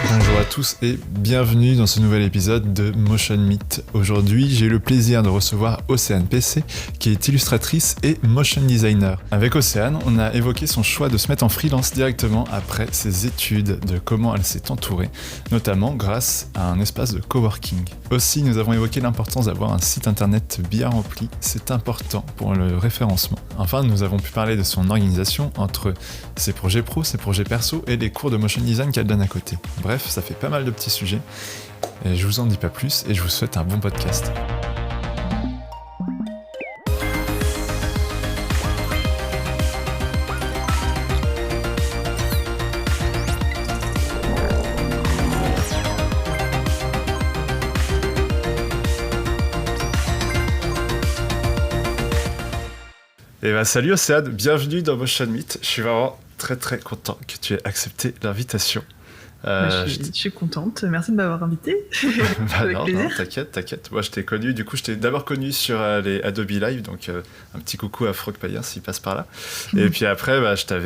Bonjour à tous et bienvenue dans ce nouvel épisode de Motion Meet. Aujourd'hui, j'ai le plaisir de recevoir Océane PC, qui est illustratrice et motion designer. Avec Océane, on a évoqué son choix de se mettre en freelance directement après ses études, de comment elle s'est entourée, notamment grâce à un espace de coworking. Aussi, nous avons évoqué l'importance d'avoir un site internet bien rempli, c'est important pour le référencement. Enfin, nous avons pu parler de son organisation entre ses projets pro, ses projets perso et les cours de motion design qu'elle donne à côté. Bref, ça fait pas mal de petits sujets. Et je vous en dis pas plus et je vous souhaite un bon podcast. Et bah salut Océane, bienvenue dans Motion Meet. Je suis vraiment très content que tu aies accepté l'invitation. Je suis contente, merci de m'avoir invité. Avec plaisir. Non, t'inquiète. Moi je t'ai connu, du coup je t'ai d'abord connu sur les Adobe Live, donc un petit coucou à Frog Payen s'il passe par là. Et puis après, je t'ai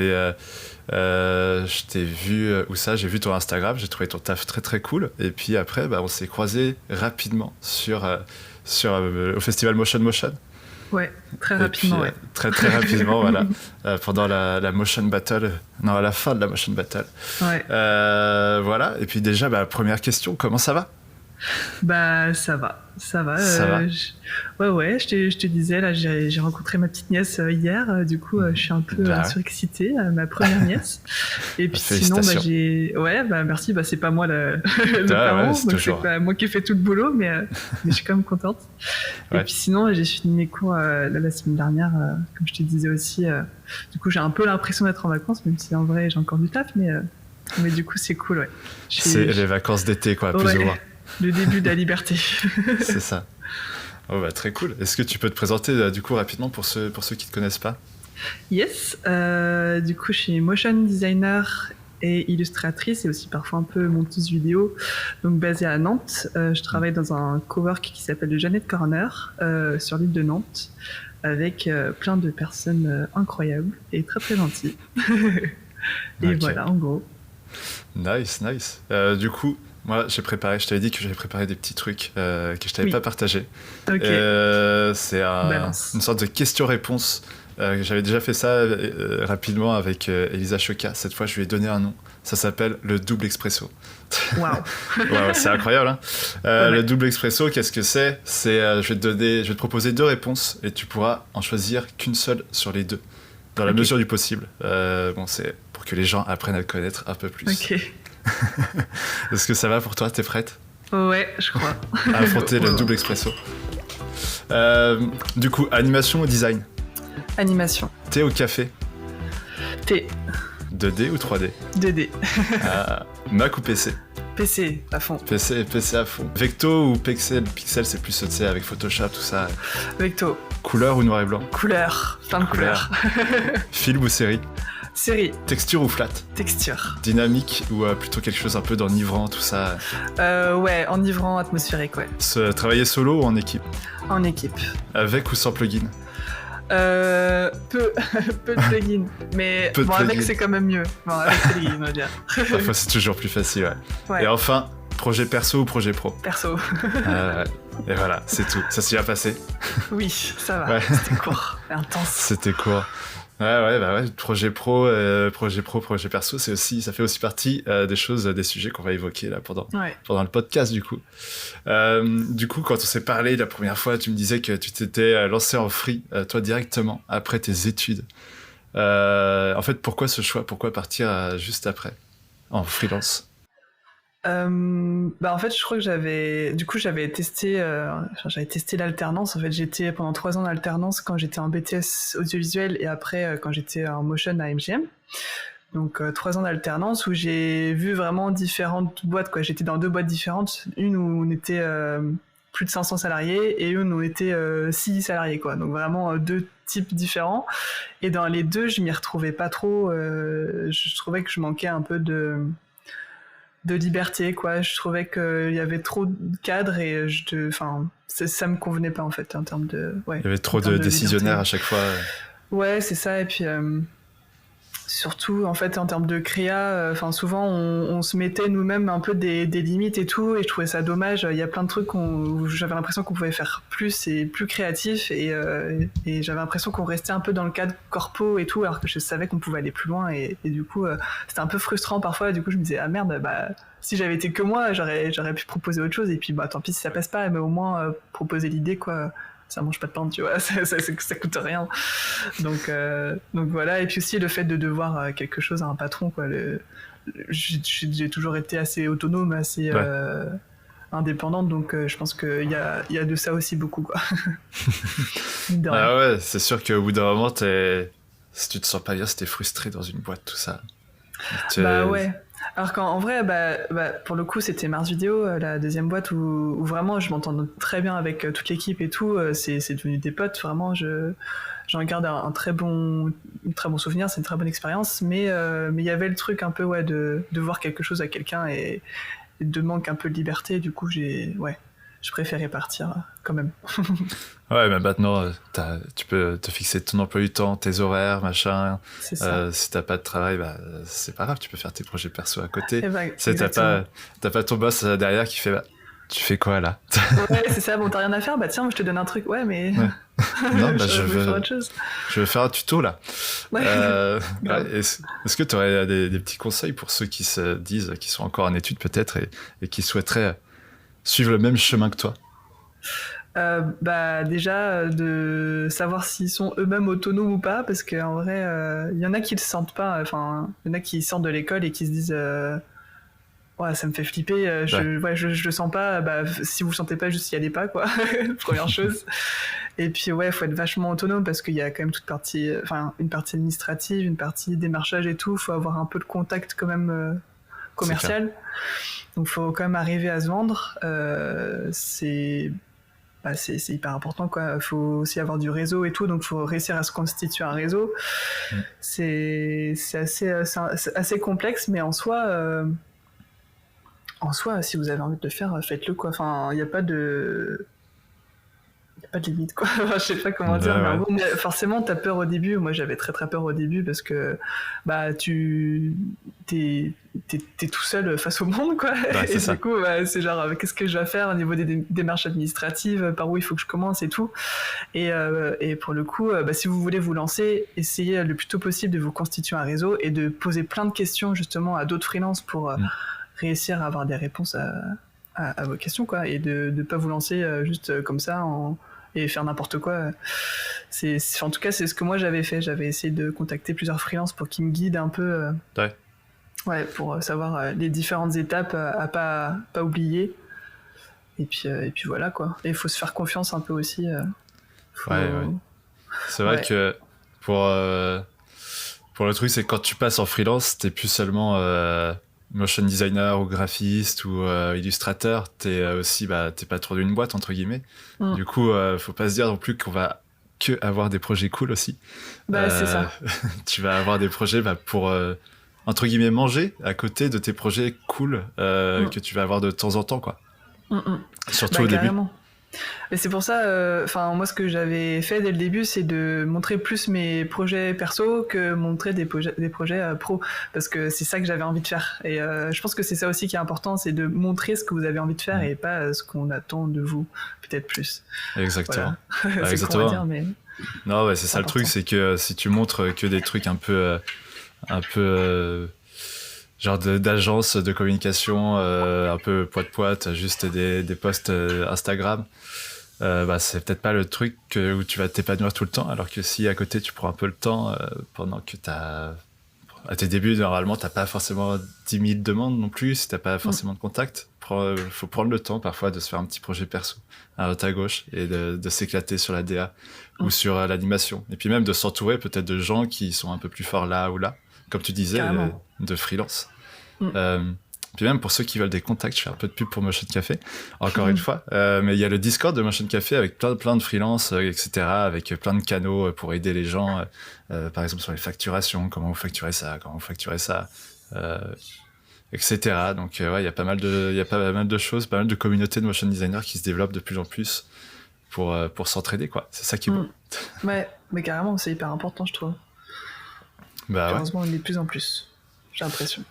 vu, j'ai vu ton Instagram, j'ai trouvé ton taf très cool. Et puis après, on s'est croisés rapidement au festival Motion. Ouais, très rapidement, puis, ouais. Très rapidement, voilà. Pendant la Motion Battle. Non, à la fin de la Motion Battle. Ouais. Voilà. Et puis déjà, première question, comment ça va ? Bah, ça va. Ouais, je te disais, là, j'ai rencontré ma petite nièce hier, du coup, je suis un peu surexcitée, ma première nièce. Et puis sinon, merci, c'est pas moi le parent, donc c'est pas moi qui ai fait tout le boulot, mais je suis quand même contente. Ouais. Et puis sinon, j'ai fini mes cours la semaine dernière, comme je te disais aussi, du coup, j'ai un peu l'impression d'être en vacances, même si en vrai, j'ai encore du taf, mais du coup, c'est cool, ouais. C'est les vacances d'été, quoi, plus ou moins. Le début de la liberté. C'est ça. Oh, très cool. Est-ce que tu peux te présenter du coup rapidement pour ceux qui ne te connaissent pas ? Yes. Du coup, je suis motion designer et illustratrice et aussi parfois un peu monteuse vidéo, donc basée à Nantes. Je travaille dans un cowork qui s'appelle le Jeannette Corner sur l'île de Nantes avec plein de personnes incroyables et très gentilles. Et voilà, en gros. Nice. Du coup, moi, je t'avais dit que j'avais préparé des petits trucs que je t'avais pas partagés. Okay. C'est une sorte de question-réponse. J'avais déjà fait ça rapidement avec Elisa Choca. Cette fois, je lui ai donné un nom. Ça s'appelle le double expresso. Waouh. C'est incroyable, hein. Le double expresso, qu'est-ce que c'est ? Je vais te proposer 2 réponses et tu pourras en choisir qu'une seule sur les 2, dans la mesure du possible. C'est pour que les gens apprennent à te connaître un peu plus. Ok. Est-ce que ça va pour toi ? T'es prête ? Ouais, je crois. À affronter le double expresso. Du coup, animation ou design ? Animation. Thé ou café ? Thé. 2D ou 3D ? 2D. Mac ou PC ? PC, à fond. PC à fond. Vecto ou Pixel ? Pixel, c'est plus, tu sais, avec Photoshop, tout ça. Vecto. Couleur ou noir et blanc ? Couleur. Plein de couleurs. Film ou série ? Série. Texture ou flat ? Texture. Dynamique ou plutôt quelque chose un peu d'enivrant, tout ça ? Ouais, enivrant, atmosphérique, ouais. Travailler solo ou en équipe ? En équipe. Avec ou sans plugin ? Peu de plugins, mais bon, avec c'est quand même mieux. Bon, avec plugins, on va dire. Parfois c'est toujours plus facile, ouais. Et enfin, projet perso ou projet pro ? Perso. Et voilà, c'est tout. Ça s'y a passé ? Oui, ça va. Ouais. C'était court, intense. C'était court. Ouais. Projet pro, projet perso, ça fait aussi partie des sujets qu'on va évoquer là pendant le podcast du coup. Du coup, quand on s'est parlé la première fois, tu me disais que tu t'étais lancé en free, toi directement après tes études. En fait, pourquoi ce choix ? Pourquoi partir juste après en freelance ? En fait, je crois que j'avais testé l'alternance. En fait, j'étais pendant 3 ans d'alternance quand j'étais en BTS audiovisuel et après quand j'étais en motion à MGM. Donc 3 ans d'alternance où j'ai vu vraiment différentes boîtes, quoi. J'étais dans 2 boîtes différentes, une où on était plus de 500 salariés et une où on était 6 salariés, quoi. Donc vraiment 2 types différents. Et dans les 2, je m'y retrouvais pas trop. Je trouvais que je manquais un peu de liberté, quoi. Je trouvais qu'il y avait trop de cadres et ça me convenait pas, en fait, en termes de... Ouais, il y avait trop de décisionnaires à chaque fois. Ouais, c'est ça. Et puis, Surtout, en fait, en termes de créa, souvent, on se mettait nous-mêmes un peu des limites et tout, et je trouvais ça dommage. Il y a plein de trucs où j'avais l'impression qu'on pouvait faire plus et plus créatif, et j'avais l'impression qu'on restait un peu dans le cadre corpo et tout, alors que je savais qu'on pouvait aller plus loin, et du coup, c'était un peu frustrant parfois. Du coup, je me disais, ah merde, bah, si j'avais été que moi, j'aurais pu proposer autre chose, et puis, bah, tant pis si ça passe pas, mais au moins, proposer l'idée, quoi. Ça mange pas de pain, tu vois, ça coûte rien. Donc voilà, et puis aussi le fait de devoir quelque chose à un patron, quoi. J'ai toujours été assez autonome, assez indépendante, donc je pense qu'il y a de ça aussi beaucoup, quoi. Ah ouais, c'est sûr qu'au bout d'un moment, si tu te sens pas bien, si t'es frustré dans une boîte, tout ça. Bah ouais. Alors qu'en vrai, pour le coup, c'était Mars Vidéo, la deuxième boîte où vraiment je m'entends très bien avec toute l'équipe et tout. C'est devenu des potes, vraiment. J'en garde un très bon souvenir, c'est une très bonne expérience. Mais il y avait le truc un peu de voir quelque chose à quelqu'un et de manque un peu de liberté. Du coup, je préférais partir quand même. Ouais, mais maintenant, tu peux te fixer ton emploi du temps, tes horaires, machin. C'est ça. Si t'as pas de travail, bah, c'est pas grave, tu peux faire tes projets perso à côté. T'as pas ton boss derrière qui fait, bah, tu fais quoi là? Ouais, c'est ça, bon, t'as rien à faire, bah tiens, je te donne un truc, ouais, mais. Ouais. Non, bah, je veux faire autre chose. Je vais faire un tuto là. Ouais. Est-ce que tu aurais des petits conseils pour ceux qui se disent, qui sont encore en études peut-être et qui souhaiteraient suivre le même chemin que toi? Bah déjà de savoir s'ils sont eux-mêmes autonomes ou pas, parce qu'en vrai il y en a qui le sentent pas, enfin il y en a qui sortent de l'école et qui se disent ouais, ça me fait flipper, je le sens pas, bah si vous le sentez pas, juste y allez pas, quoi. Première chose. Et puis ouais, faut être vachement autonome parce qu'il y a quand même une partie administrative, une partie démarchage et tout, faut avoir un peu de contact quand même commercial, donc faut quand même arriver à se vendre, c'est hyper important, quoi. Faut aussi avoir du réseau et tout, donc faut réussir à se constituer un réseau. C'est assez complexe, mais en soi, si vous avez envie de le faire, faites-le, quoi. Enfin, il n'y a pas de limite, quoi. Enfin, je sais pas comment dire, mais en gros, forcément, t'as peur au début. Moi, j'avais très très peur au début parce que bah t'es tout seul face au monde, quoi. Et du coup, c'est genre, qu'est-ce que je vais faire au niveau des démarches administratives, par où il faut que je commence et tout. Et pour le coup, si vous voulez vous lancer, essayez le plus tôt possible de vous constituer un réseau et de poser plein de questions justement à d'autres freelances pour réussir à avoir des réponses à vos questions, quoi, et de ne pas vous lancer juste comme ça et faire n'importe quoi. En tout cas, c'est ce que moi j'avais fait. J'avais essayé de contacter plusieurs freelances pour qu'ils me guident un peu pour savoir les différentes étapes à pas oublier. Et puis voilà, quoi. Et il faut se faire confiance un peu aussi. C'est vrai que pour le truc, c'est que quand tu passes en freelance, t'es plus seulement motion designer ou graphiste ou illustrateur, t'es aussi t'es patron d'une boîte entre guillemets. Du coup, faut pas se dire non plus qu'on va que avoir des projets cool aussi. C'est ça. Tu vas avoir des projets pour entre guillemets manger à côté de tes projets cool que tu vas avoir de temps en temps, quoi. Surtout au début. Mais c'est pour ça, moi ce que j'avais fait dès le début, c'est de montrer plus mes projets perso que montrer des projets pro, parce que c'est ça que j'avais envie de faire. Et je pense que c'est ça aussi qui est important, c'est de montrer ce que vous avez envie de faire et pas ce qu'on attend de vous, peut-être plus. Exactement. Voilà. C'est exactement. dire, mais non, c'est ça important. Le truc, c'est que si tu montres que des trucs un peu genre d'agence de communication un peu poète juste des posts Instagram, c'est peut-être pas le truc où tu vas t'épanouir tout le temps, alors que si à côté tu prends un peu le temps pendant que à tes débuts, normalement t'as pas forcément 10 000 demandes non plus, si t'as pas forcément de contact, faut prendre le temps parfois de se faire un petit projet perso à droite à gauche et de s'éclater sur la DA ou sur l'animation, et puis même de s'entourer peut-être de gens qui sont un peu plus forts là ou là, comme tu disais, de freelance. Puis même pour ceux qui veulent des contacts, je fais un peu de pub pour Motion Café, encore une fois, mais il y a le Discord de Motion Café avec plein de freelance, etc., avec plein de canaux pour aider les gens, par exemple sur les facturations, comment vous facturez ça, etc. Donc il y a pas mal de choses, pas mal de communautés de motion designers qui se développent de plus en plus pour s'entraider, quoi. C'est ça qui est bon. Ouais, mais carrément, c'est hyper important, je trouve. Bah ouais. Heureusement, on est de plus en plus, j'ai l'impression.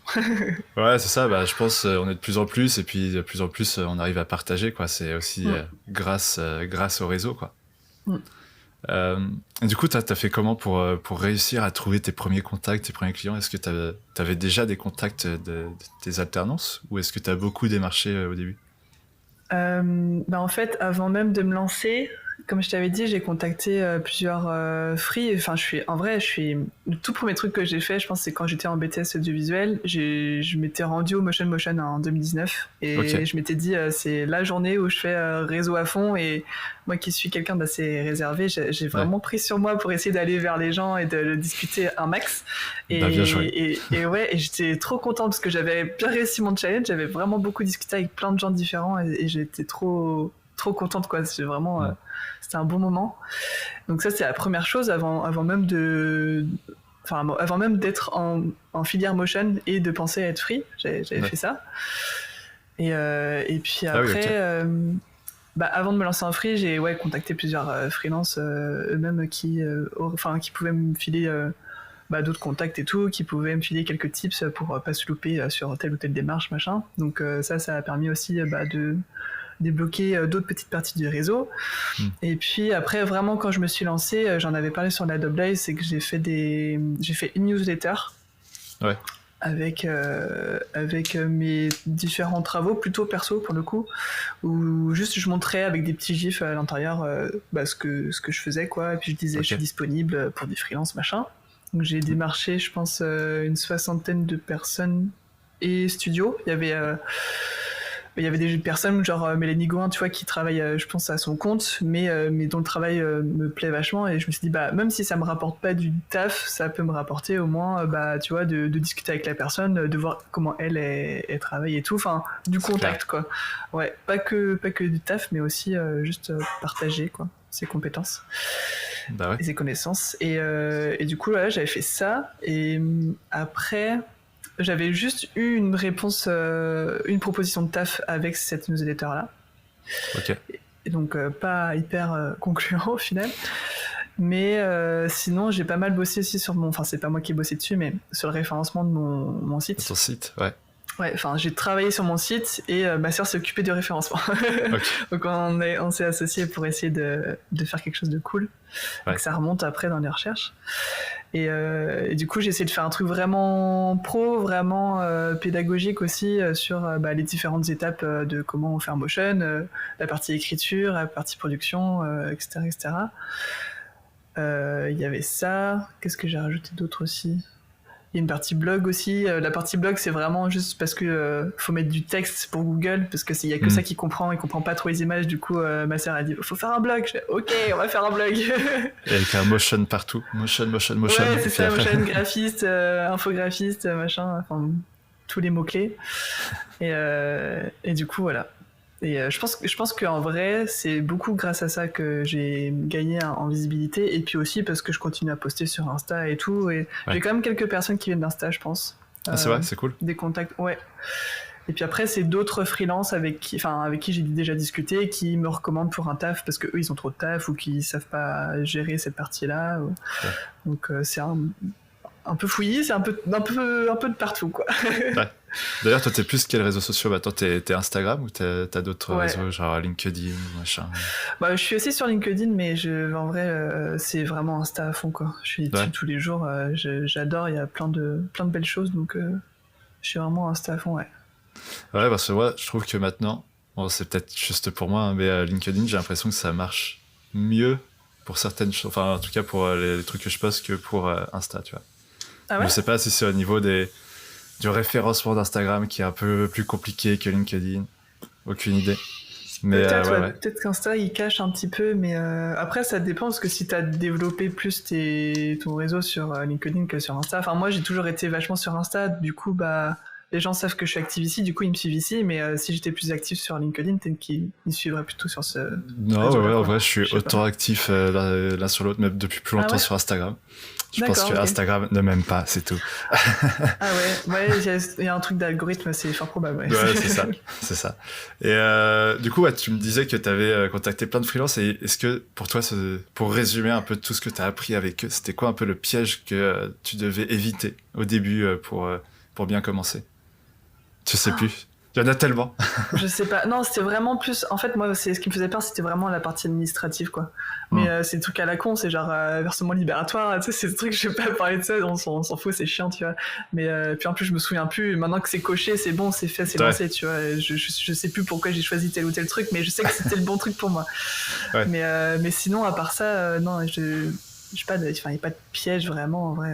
Ouais, c'est ça, bah, je pense on est de plus en plus, et puis de plus en plus on arrive à partager, quoi. C'est aussi Mm. grâce au réseau, quoi. Mm. Et du coup, t'as fait comment pour réussir à trouver tes premiers contacts, tes premiers clients? Est-ce que t'avais déjà des contacts de tes alternances, ou est-ce que t'as beaucoup démarché au début? Bah en fait, avant même de me lancer, comme je t'avais dit, j'ai contacté plusieurs free. Enfin, je suis. Le tout premier truc que j'ai fait, je pense, c'est quand j'étais en BTS audiovisuel. Je m'étais rendu au Motion en 2019 Ok, et je m'étais dit, c'est la journée où je fais réseau à fond. Et moi, qui suis quelqu'un d'assez réservé, j'ai ouais, vraiment pris sur moi pour essayer d'aller vers les gens et de discuter un max. bah bien joué. Et ouais, et j'étais trop contente parce que j'avais bien réussi mon challenge. J'avais vraiment beaucoup discuté avec plein de gens différents et j'étais trop contente, quoi. C'est vraiment, Mm. c'était un bon moment. Donc ça, c'est la première chose avant même de, enfin, avant même d'être en filière motion et de penser à être free. J'avais Ouais. fait ça. Et puis Ah oui, après, ok. bah, avant de me lancer en free, j'ai contacté plusieurs freelances eux-mêmes qui pouvaient me filer bah, d'autres contacts et tout, qui pouvaient me filer quelques tips pour pas se louper sur telle ou telle démarche, machin. Donc ça a permis aussi bah, de débloquer d'autres petites parties du réseau. Mm. Et puis après, vraiment, quand je me suis lancé, j'en avais parlé sur la Double c'est que j'ai fait une newsletter Ouais, avec mes différents travaux, plutôt perso pour le coup, où juste je montrais avec des petits gifs à l'intérieur bah, ce que je faisais, quoi. Et puis je disais, je suis ok. disponible pour des freelances, machin. Donc j'ai démarché, je pense, une soixantaine de personnes et studios. Il y avait des personnes genre Mélanie Gouin, tu vois, qui travaille, je pense, à son compte, mais dont le travail me plaît vachement. Et je me suis dit, bah, même si ça me rapporte pas du taf, ça peut me rapporter au moins, bah, tu vois, de discuter avec la personne, de voir comment elle travaille et tout. Enfin, du C'est clair. contact, quoi. Ouais, pas que du taf, mais aussi juste partager, quoi, ses compétences Bah ouais. et ses connaissances. Et du coup, là, j'avais fait ça. Et après, j'avais juste eu une réponse, une proposition de taf avec cette newsletter-là. Ok. Et donc, pas hyper concluant au final. Mais sinon, j'ai pas mal bossé aussi sur mon. Enfin, c'est pas moi qui ai bossé dessus, mais sur le référencement de mon Ton site. site, ouais. Ouais, enfin, j'ai travaillé sur mon site et ma sœur s'est occupée du référencement. Ok. Donc, on s'est associés pour essayer de faire quelque chose de cool. Donc, Ouais. ça remonte après dans les recherches. Et du coup, j'ai essayé de faire un truc vraiment pro, vraiment pédagogique aussi sur bah, les différentes étapes de comment on fait un motion, la partie écriture, la partie production, etc., etc. Il y avait ça. Qu'est-ce que j'ai rajouté d'autre aussi? Il y a une partie blog aussi. La partie blog, c'est vraiment juste parce que faut mettre du texte pour Google, parce que il y a que Mm. ça qui comprend, il comprend pas trop les images. Du coup, ma sœur a dit, faut faire un blog. Je fais, ok, on va faire un blog. Et avec un motion partout. Motion, motion, motion. Ouais, c'est Et puis ça, après. motion graphiste, infographiste, machin, enfin, tous les mots-clés. Et du coup, voilà. Et je pense qu'en vrai, c'est beaucoup grâce à ça que j'ai gagné en visibilité. Et puis aussi parce que je continue à poster sur Insta et tout. Et Ouais. j'ai quand même quelques personnes qui viennent d'Insta, je pense. Ah, c'est vrai, c'est cool. Des contacts, ouais. Et puis après, c'est d'autres freelances avec qui j'ai déjà discuté qui me recommandent pour un taf parce que eux ils ont trop de taf ou qui savent pas gérer cette partie-là. Ouais. Donc c'est un peu fouillis, c'est un peu de partout, quoi. Ouais. D'ailleurs, toi, t'es plus quels réseaux sociaux? Bah, toi, t'es Instagram, ou t'as d'autres Ouais. réseaux, genre LinkedIn, machin? Bah, je suis aussi sur LinkedIn, mais en vrai, c'est vraiment Insta à fond, quoi. Je suis dessus Ouais. tous les jours. J'adore, il y a plein de belles choses, donc je suis vraiment Insta à fond, ouais. Ouais, parce que moi, je trouve que maintenant, bon, c'est peut-être juste pour moi, hein, mais LinkedIn, j'ai l'impression que ça marche mieux pour certaines choses, enfin, en tout cas pour les trucs que je poste, que pour Insta, tu vois. Ah Je ouais? sais pas si c'est au niveau du référencement d'Instagram qui est un peu plus compliqué que LinkedIn. Aucune idée. Mais Peut-être, ouais, ouais. ouais. Peut-être qu'Insta il cache un petit peu, mais après ça dépend parce que si t'as développé plus ton réseau sur LinkedIn que sur Insta. Enfin, moi j'ai toujours été vachement sur Insta, du coup, bah les gens savent que je suis active ici, du coup ils me suivent ici, mais si j'étais plus active sur LinkedIn, peut-être qu'ils me suivraient plutôt sur ce Non, réseau-là, ouais, en quoi. vrai, je suis Je sais pas. autant actif l'un sur l'autre, même depuis plus Ah longtemps ouais? sur Instagram. Je pense D'accord, que ok. Instagram ne m'aime pas, c'est tout. Ah ouais, il y a un truc d'algorithme, c'est fort probable, ouais. Ouais, c'est ça, c'est ça. Et du coup, ouais, tu me disais que tu avais contacté plein de freelances. Et est-ce que pour toi, pour résumer un peu tout ce que tu as appris avec eux, c'était quoi un peu le piège que tu devais éviter au début pour bien commencer? Je sais plus. Il y en a tellement. Je sais pas. Non, c'était vraiment plus. En fait, moi, ce qui me faisait peur, c'était vraiment la partie administrative, quoi. Hmm. Mais c'est des trucs à la con, c'est genre versement libératoire, tu sais, c'est des trucs, je vais pas parler de ça, on s'en fout, c'est chiant, tu vois. Mais puis en plus, je me souviens plus. Maintenant que c'est coché, c'est bon, c'est fait, c'est Ouais. lancé, tu vois. Je sais plus pourquoi j'ai choisi tel ou tel truc, mais je sais que c'était le bon truc pour moi. Ouais. Mais sinon, à part ça, non, je sais pas, il y a pas de piège vraiment, en vrai.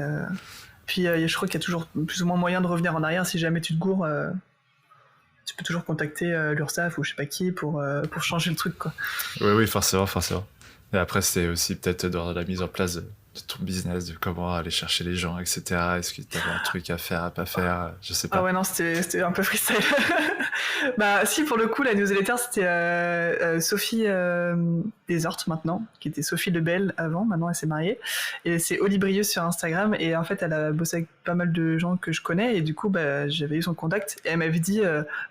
Puis je crois qu'il y a toujours plus ou moins moyen de revenir en arrière si jamais tu te gourres. Tu peux toujours contacter l'URSSAF ou je sais pas qui pour changer le truc, quoi. Oui, oui, forcément, forcément. Et après, c'est aussi peut-être dans la mise en place de ton business, de comment aller chercher les gens, etc. Est-ce que tu avais un truc à faire, à pas faire, je sais pas. Ah ouais, non, c'était un peu freestyle. Bah si, pour le coup, la newsletter, c'était Sophie Desortes maintenant, qui était Sophie Lebel avant, maintenant elle s'est mariée. Et c'est Oli Brieux sur Instagram, et en fait, elle a bossé avec pas mal de gens que je connais, et du coup, bah, j'avais eu son contact, et elle m'avait dit,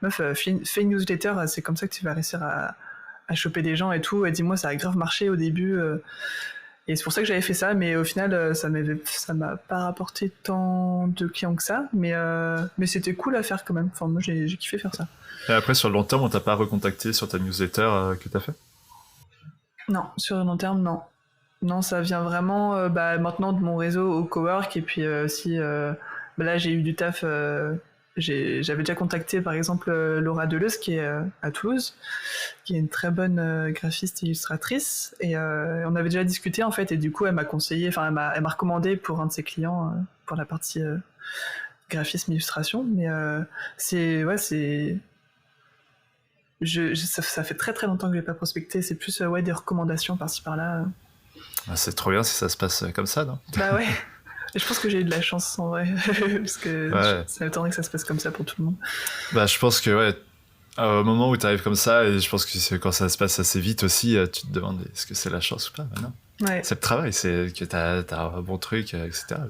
meuf, fais une newsletter, c'est comme ça que tu vas réussir à choper des gens et tout, et dis-moi, ça a grave marché au début. Et c'est pour ça que j'avais fait ça, mais au final, ça m'a pas rapporté tant de clients que ça, mais c'était cool à faire quand même. Enfin, moi, j'ai kiffé faire ça. Et après, sur le long terme, on t'a pas recontacté sur ta newsletter que t'as fait? Non, sur le long terme, non. Non, ça vient vraiment bah, maintenant de mon réseau au cowork, et puis aussi, bah, là, j'ai eu du taf. J'avais déjà contacté par exemple Laura Deleuze qui est à Toulouse, qui est une très bonne graphiste et illustratrice, et on avait déjà discuté en fait, et du coup elle m'a conseillé, enfin elle m'a recommandé pour un de ses clients pour la partie graphisme illustration, mais c'est ça fait très très longtemps que je n'ai pas prospecté, c'est plus ouais, des recommandations par-ci par-là. Ah, c'est trop bien si ça se passe comme ça, non? Bah ouais. Et je pense que j'ai eu de la chance en vrai, parce que Ouais. ça m'étonnerait que ça se passe comme ça pour tout le monde. Bah, je pense que, ouais, au moment où t'arrives comme ça, et je pense que quand ça se passe assez vite aussi, tu te demandes est-ce que c'est la chance ou pas? Bah non. Ouais. C'est le travail, c'est que t'as un bon truc, etc.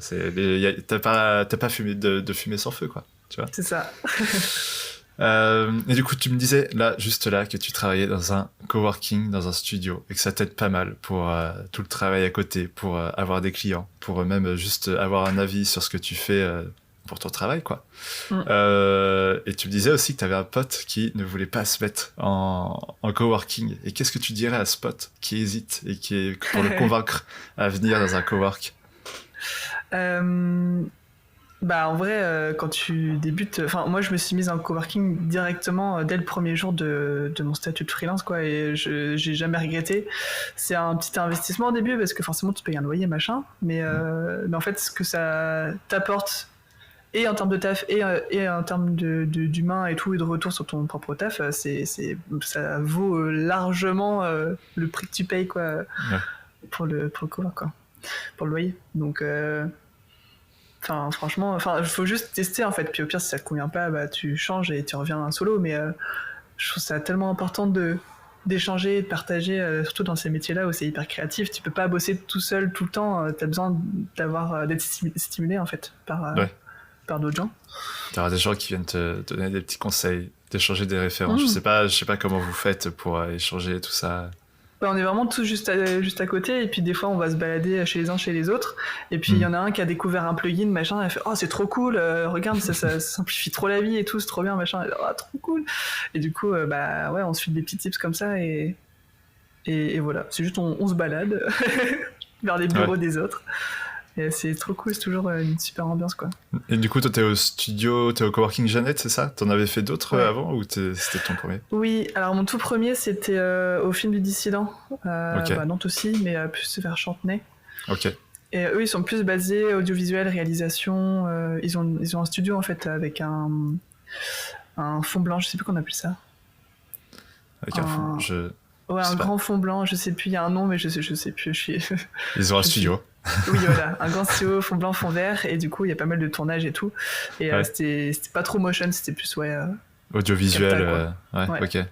T'as pas fumé de fumée sans feu, quoi. Tu vois? C'est ça. Et du coup, tu me disais, là, juste là, que tu travaillais dans un coworking, dans un studio, et que ça t'aide pas mal pour tout le travail à côté, pour avoir des clients, pour même juste avoir un avis sur ce que tu fais pour ton travail, quoi. Mm. Et tu me disais aussi que tu avais un pote qui ne voulait pas se mettre en coworking. Et qu'est-ce que tu dirais à ce pote qui hésite et pour le convaincre à venir dans un cowork? Bah en vrai, quand tu débutes, enfin moi je me suis mise en coworking directement dès le premier jour de mon statut de freelance, quoi, et j'ai jamais regretté. C'est un petit investissement au début parce que forcément tu payes un loyer machin, mais en fait ce que ça t'apporte et en termes de taf et en termes d'humain et tout, et de retour sur ton propre taf, ça vaut largement le prix que tu payes, quoi, Ouais. pour le cowork, quoi, pour le loyer. Donc enfin, franchement, il faut juste tester en fait. Puis au pire, si ça te convient pas, bah tu changes et tu reviens en solo. Mais je trouve ça tellement important d'échanger, de partager, surtout dans ces métiers-là où c'est hyper créatif. Tu peux pas bosser tout seul tout le temps. T'as besoin d'être stimulé en fait Ouais. par d'autres gens. T'auras des gens qui viennent te donner des petits conseils, d'échanger des références. Je sais pas comment vous faites pour échanger tout ça. Bah, on est vraiment tous juste à côté, et puis des fois on va se balader chez les uns chez les autres, et puis il y en a un qui a découvert un plugin machin, et il fait oh c'est trop cool, regarde ça simplifie trop la vie et tout, c'est trop bien machin, et, oh trop cool, et du coup bah ouais, on se file des petits tips comme ça, et voilà, c'est juste on se balade vers les bureaux des autres, et c'est trop cool, c'est toujours une super ambiance, quoi. Et du coup, toi, t'es au studio, t'es au coworking Jeannette, c'est ça? T'en avais fait d'autres Ouais. avant ou c'était ton premier? Oui, alors mon tout premier c'était au film du dissident, Ok. bah, Nantes aussi, mais plus vers Chantenay. Ok. Et eux, ils sont plus basés audiovisuel, réalisation. Ils ont un studio en fait avec un fond blanc, je sais plus qu'on appelle ça. Avec un fond. Ouais, Je un sais pas. grand fond blanc, je sais plus, il y a un nom, mais je sais plus. Ils ont un Je suis. studio. Oui, voilà, un grand stylo, fond blanc, fond vert, et du coup, il y a pas mal de tournages et tout. Et Ouais. c'était pas trop motion, c'était plus, ouais, Audiovisuel, capta, quoi. ouais, Ouais. ok.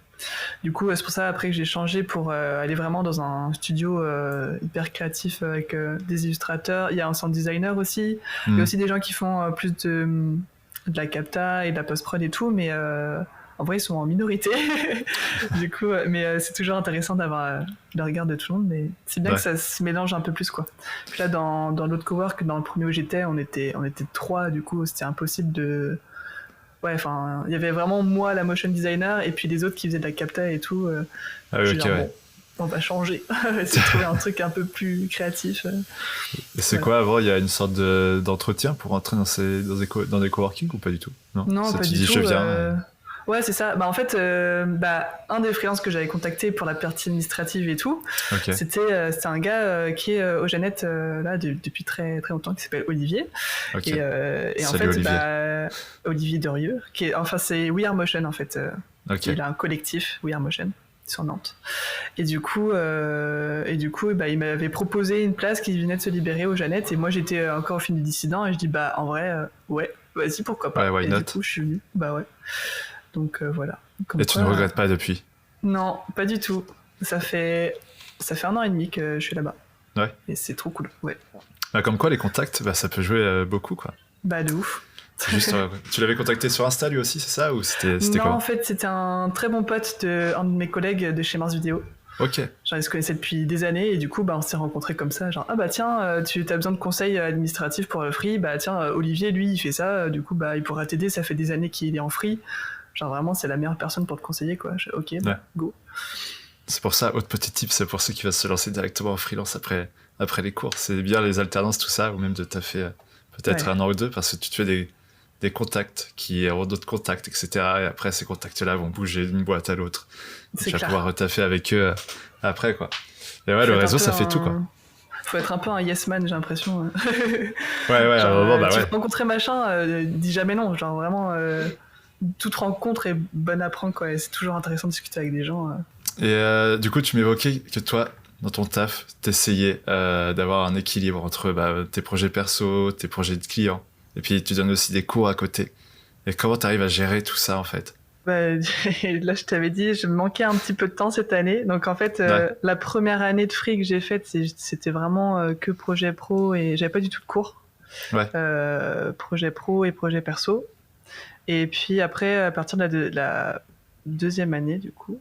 Du coup, c'est pour ça après que j'ai changé pour aller vraiment dans un studio hyper créatif avec des illustrateurs. Il y a un sound designer aussi. Il y a Hmm. aussi des gens qui font plus de la capta et de la post-prod et tout, mais en vrai, ils sont en minorité. Du coup, mais c'est toujours intéressant d'avoir le regard de tout le monde, mais c'est bien Ouais. que ça se mélange un peu plus, quoi. Puis là, dans l'autre cowork, dans le premier où j'étais, on était trois, du coup, c'était impossible de. Ouais, enfin, il y avait vraiment moi, la motion designer, et puis les autres qui faisaient de la capta et tout. Ah oui, Je veux ok, dire, ouais. bon, on va changer. Essayer de trouver un truc un peu plus créatif. Et c'est Voilà. quoi avant? Il y a une sorte d'entretien pour entrer dans des coworking ou pas du tout? Non, Non, pas tu du dis je tout. viens. Ouais, c'est ça. Bah, en fait, un des freelances que j'avais contacté pour la partie administrative et tout, Ok, c'était un gars qui est au Jeannette là depuis très très longtemps, qui s'appelle Olivier. ok. Et en Salut fait, Olivier. Olivier Derieux, enfin c'est We Are Motion en fait. Ok, Il a un collectif We Are Motion sur Nantes. Et du coup, bah, il m'avait proposé une place qui venait de se libérer au Jeannette. Et moi, j'étais encore au film du dissident. Et je dis, bah, en vrai, ouais, vas-y, pourquoi ouais, pas. why Et not? du coup, je suis venu. Bah ouais. Donc voilà. Comme Et tu quoi, ne regrettes pas depuis? non, pas du tout. Ça fait 1 an et demi que je suis là-bas. Ouais. Et c'est trop cool. Ouais. Bah, comme quoi, les contacts, bah, ça peut jouer beaucoup, quoi. Bah de ouf. C'est juste, tu l'avais contacté sur Insta lui aussi, c'est ça? Ou c'était Non, comment? en fait, c'était un très bon pote de un de mes collègues de chez Mars Vidéo. Ok, Genre, ils se connaissaient depuis des années et du coup, bah, on s'est rencontrés comme ça. Genre, ah bah tiens, tu as besoin de conseils administratifs pour le free. Bah tiens, Olivier, lui, il fait ça. Du coup, bah, il pourra t'aider. Ça fait des années qu'il est en free. Genre, vraiment, c'est la meilleure personne pour te conseiller, quoi. Ok, bah, ouais. go. C'est pour ça, autre petit tip, c'est pour ceux qui veulent se lancer directement en freelance après les cours. C'est bien les alternances, tout ça, ou même de taffer peut-être Ouais. 1 an ou 2, parce que tu te fais des contacts qui auront d'autres contacts, etc. Et après, ces contacts-là vont bouger d'une boîte à l'autre. Donc, C'est tu vas clair. pouvoir retaffer avec eux après, quoi. Et ouais, Faut le être un réseau, peu ça fait tout, quoi. Faut être un peu un yes man, j'ai l'impression. Ouais, à Genre, un moment, bah tu ouais. veux rencontrer machin, dis jamais non. Genre, vraiment, toute rencontre est bonne à prendre, quoi. Et c'est toujours intéressant de discuter avec des gens. Et du coup, tu m'évoquais que toi, dans ton taf, t'essayais d'avoir un équilibre entre tes projets perso, tes projets de clients, et puis tu donnes aussi des cours à côté. Et comment t'arrives à gérer tout ça, en fait? Bah, là, je t'avais dit, je me manquais un petit peu de temps cette année. Donc, en fait, Ouais, la première année de free que j'ai faite, c'était vraiment que projet pro et j'avais pas du tout de cours. ouais. Projet pro et projet perso. Et puis après, à partir de la deuxième année, du coup,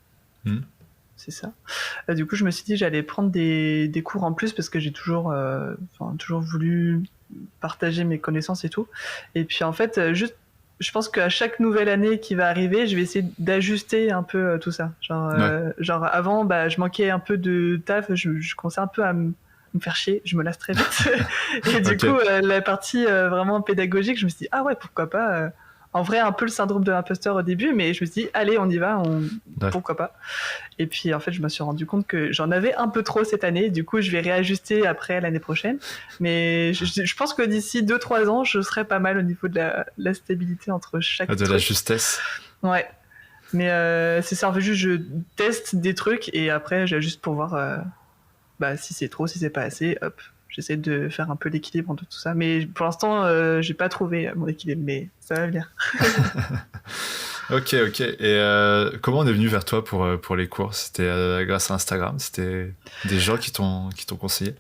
c'est ça. Du coup, je me suis dit, j'allais prendre des cours en plus parce que j'ai toujours voulu partager mes connaissances et tout. Et puis, en fait, juste je pense qu'à chaque nouvelle année qui va arriver, je vais essayer d'ajuster un peu tout ça. Genre avant, bah, je manquais un peu de taf, je commençais un peu à me faire chier, je me lasse très vite. Et du Ok. coup, la partie vraiment pédagogique, je me suis dit, ah ouais, pourquoi pas. En vrai, un peu le syndrome de l'imposteur au début, mais je me suis dit, allez, on y va, Ouais. pourquoi pas. Et puis, en fait, je me suis rendu compte que j'en avais un peu trop cette année. Du coup, je vais réajuster après l'année prochaine. Mais je pense que d'ici 2-3 ans, je serai pas mal au niveau de la stabilité entre chaque De truc. la justesse. Ouais. Mais c'est ça, en fait, juste je teste des trucs et après, j'ajuste pour voir si c'est trop, si c'est pas assez, hop. J'essaie de faire un peu l'équilibre entre tout ça. Mais pour l'instant, j'ai pas trouvé mon équilibre, mais ça va venir. Ok. Et comment on est venu vers toi pour les cours? C'était grâce à Instagram? C'était des gens qui t'ont conseillé?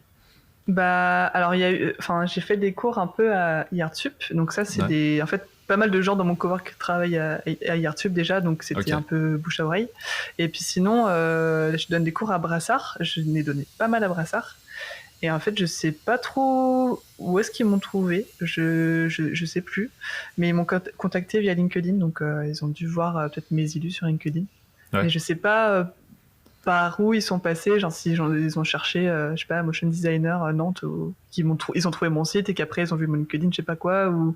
Bah, alors j'ai fait des cours un peu à IARTSUP, donc ça c'est Ouais. en fait, pas mal de gens dans mon cowork travaillent à IARTSUP déjà, donc c'était Ok. un peu bouche à oreille. Et puis sinon, je donne des cours à Brassard, je n'ai donné pas mal à Brassard. Et en fait, je sais pas trop où est-ce qu'ils m'ont trouvé, je sais plus, mais ils m'ont contacté via LinkedIn, donc ils ont dû voir peut-être mes illus sur LinkedIn. Ouais. Mais je sais pas par où ils sont passés, genre si ils ont cherché, je sais pas, motion designer à Nantes, ou ils ont trouvé mon site et qu'après ils ont vu mon LinkedIn, je sais pas quoi, ou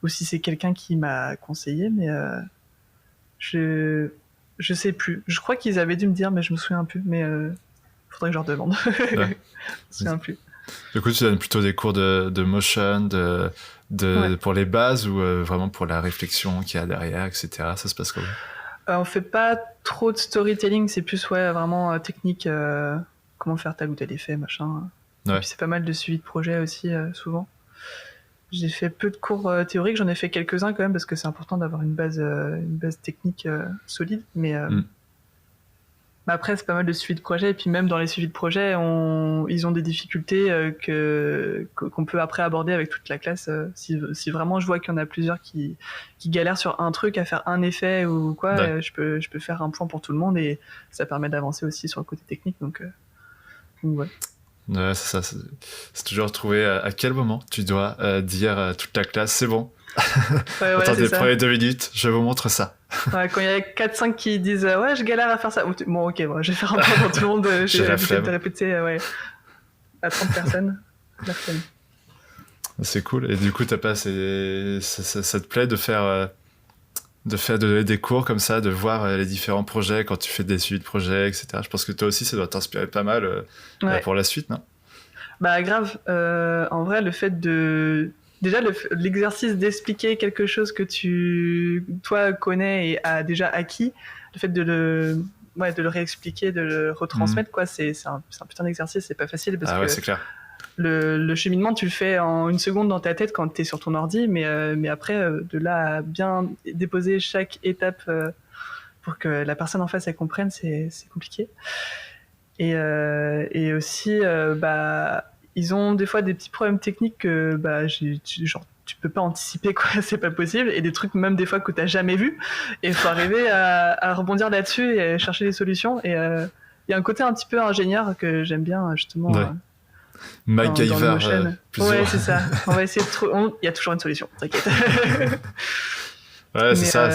si c'est quelqu'un qui m'a conseillé, mais je sais plus. Je crois qu'ils avaient dû me dire, mais je me souviens plus, mais faudrait que je leur demande. Ouais. Je me souviens plus. Du coup, tu donnes plutôt des cours de motion, Ouais. pour les bases ou vraiment pour la réflexion qu'il y a derrière, etc. Ça se passe comment? On fait pas trop de storytelling, c'est plus vraiment technique, comment faire tel ou tel effet, machin. Ouais. Et puis c'est pas mal de suivi de projet aussi, souvent. J'ai fait peu de cours théoriques, j'en ai fait quelques-uns quand même parce que c'est important d'avoir une base technique solide. Mais après, c'est pas mal de suivi de projet. Et puis même dans les suivis de projet, ils ont des difficultés qu'on peut après aborder avec toute la classe. Si vraiment je vois qu'il y en a plusieurs qui galèrent sur un truc à faire un effet ou quoi, Ouais. je peux faire un point pour tout le monde et ça permet d'avancer aussi sur le côté technique. Donc ouais. Ouais, c'est ça. C'est toujours trouver à quel moment tu dois dire à toute la classe, c'est bon. Attendez, prenez 2 minutes, je vous montre ça. Ouais, quand il y a 4-5 qui disent ouais, je galère à faire ça. Bon, ok, bon, je vais faire un point pour tout le monde. J'ai l'habitude de répéter à 30 personnes. La flemme. C'est cool. Et du coup, ça te plaît de faire donner des cours comme ça, de voir les différents projets quand tu fais des suivis de projets, etc. Je pense que toi aussi, ça doit t'inspirer pas mal pour la suite, non? Bah grave. En vrai, le fait de... Déjà, l'exercice d'expliquer quelque chose que toi, connais et as déjà acquis, le fait de le réexpliquer, de le retransmettre, quoi, c'est un putain d'exercice, c'est pas facile parce que c'est clair. Le cheminement, tu le fais en 1 seconde dans ta tête quand t'es sur ton ordi, mais après, de là à bien déposer chaque étape pour que la personne en face elle comprenne, c'est compliqué. Et aussi, ils ont des fois des petits problèmes techniques que genre tu peux pas anticiper, quoi, c'est pas possible, et des trucs même des fois que t'as jamais vu, et il faut arriver à rebondir là-dessus et à chercher des solutions. Et il y a un côté un petit peu ingénieur que j'aime bien justement. Ouais. MacGyver, ouais, c'est ça. On va essayer de il y a toujours une solution, t'inquiète. Ouais, c'est ça.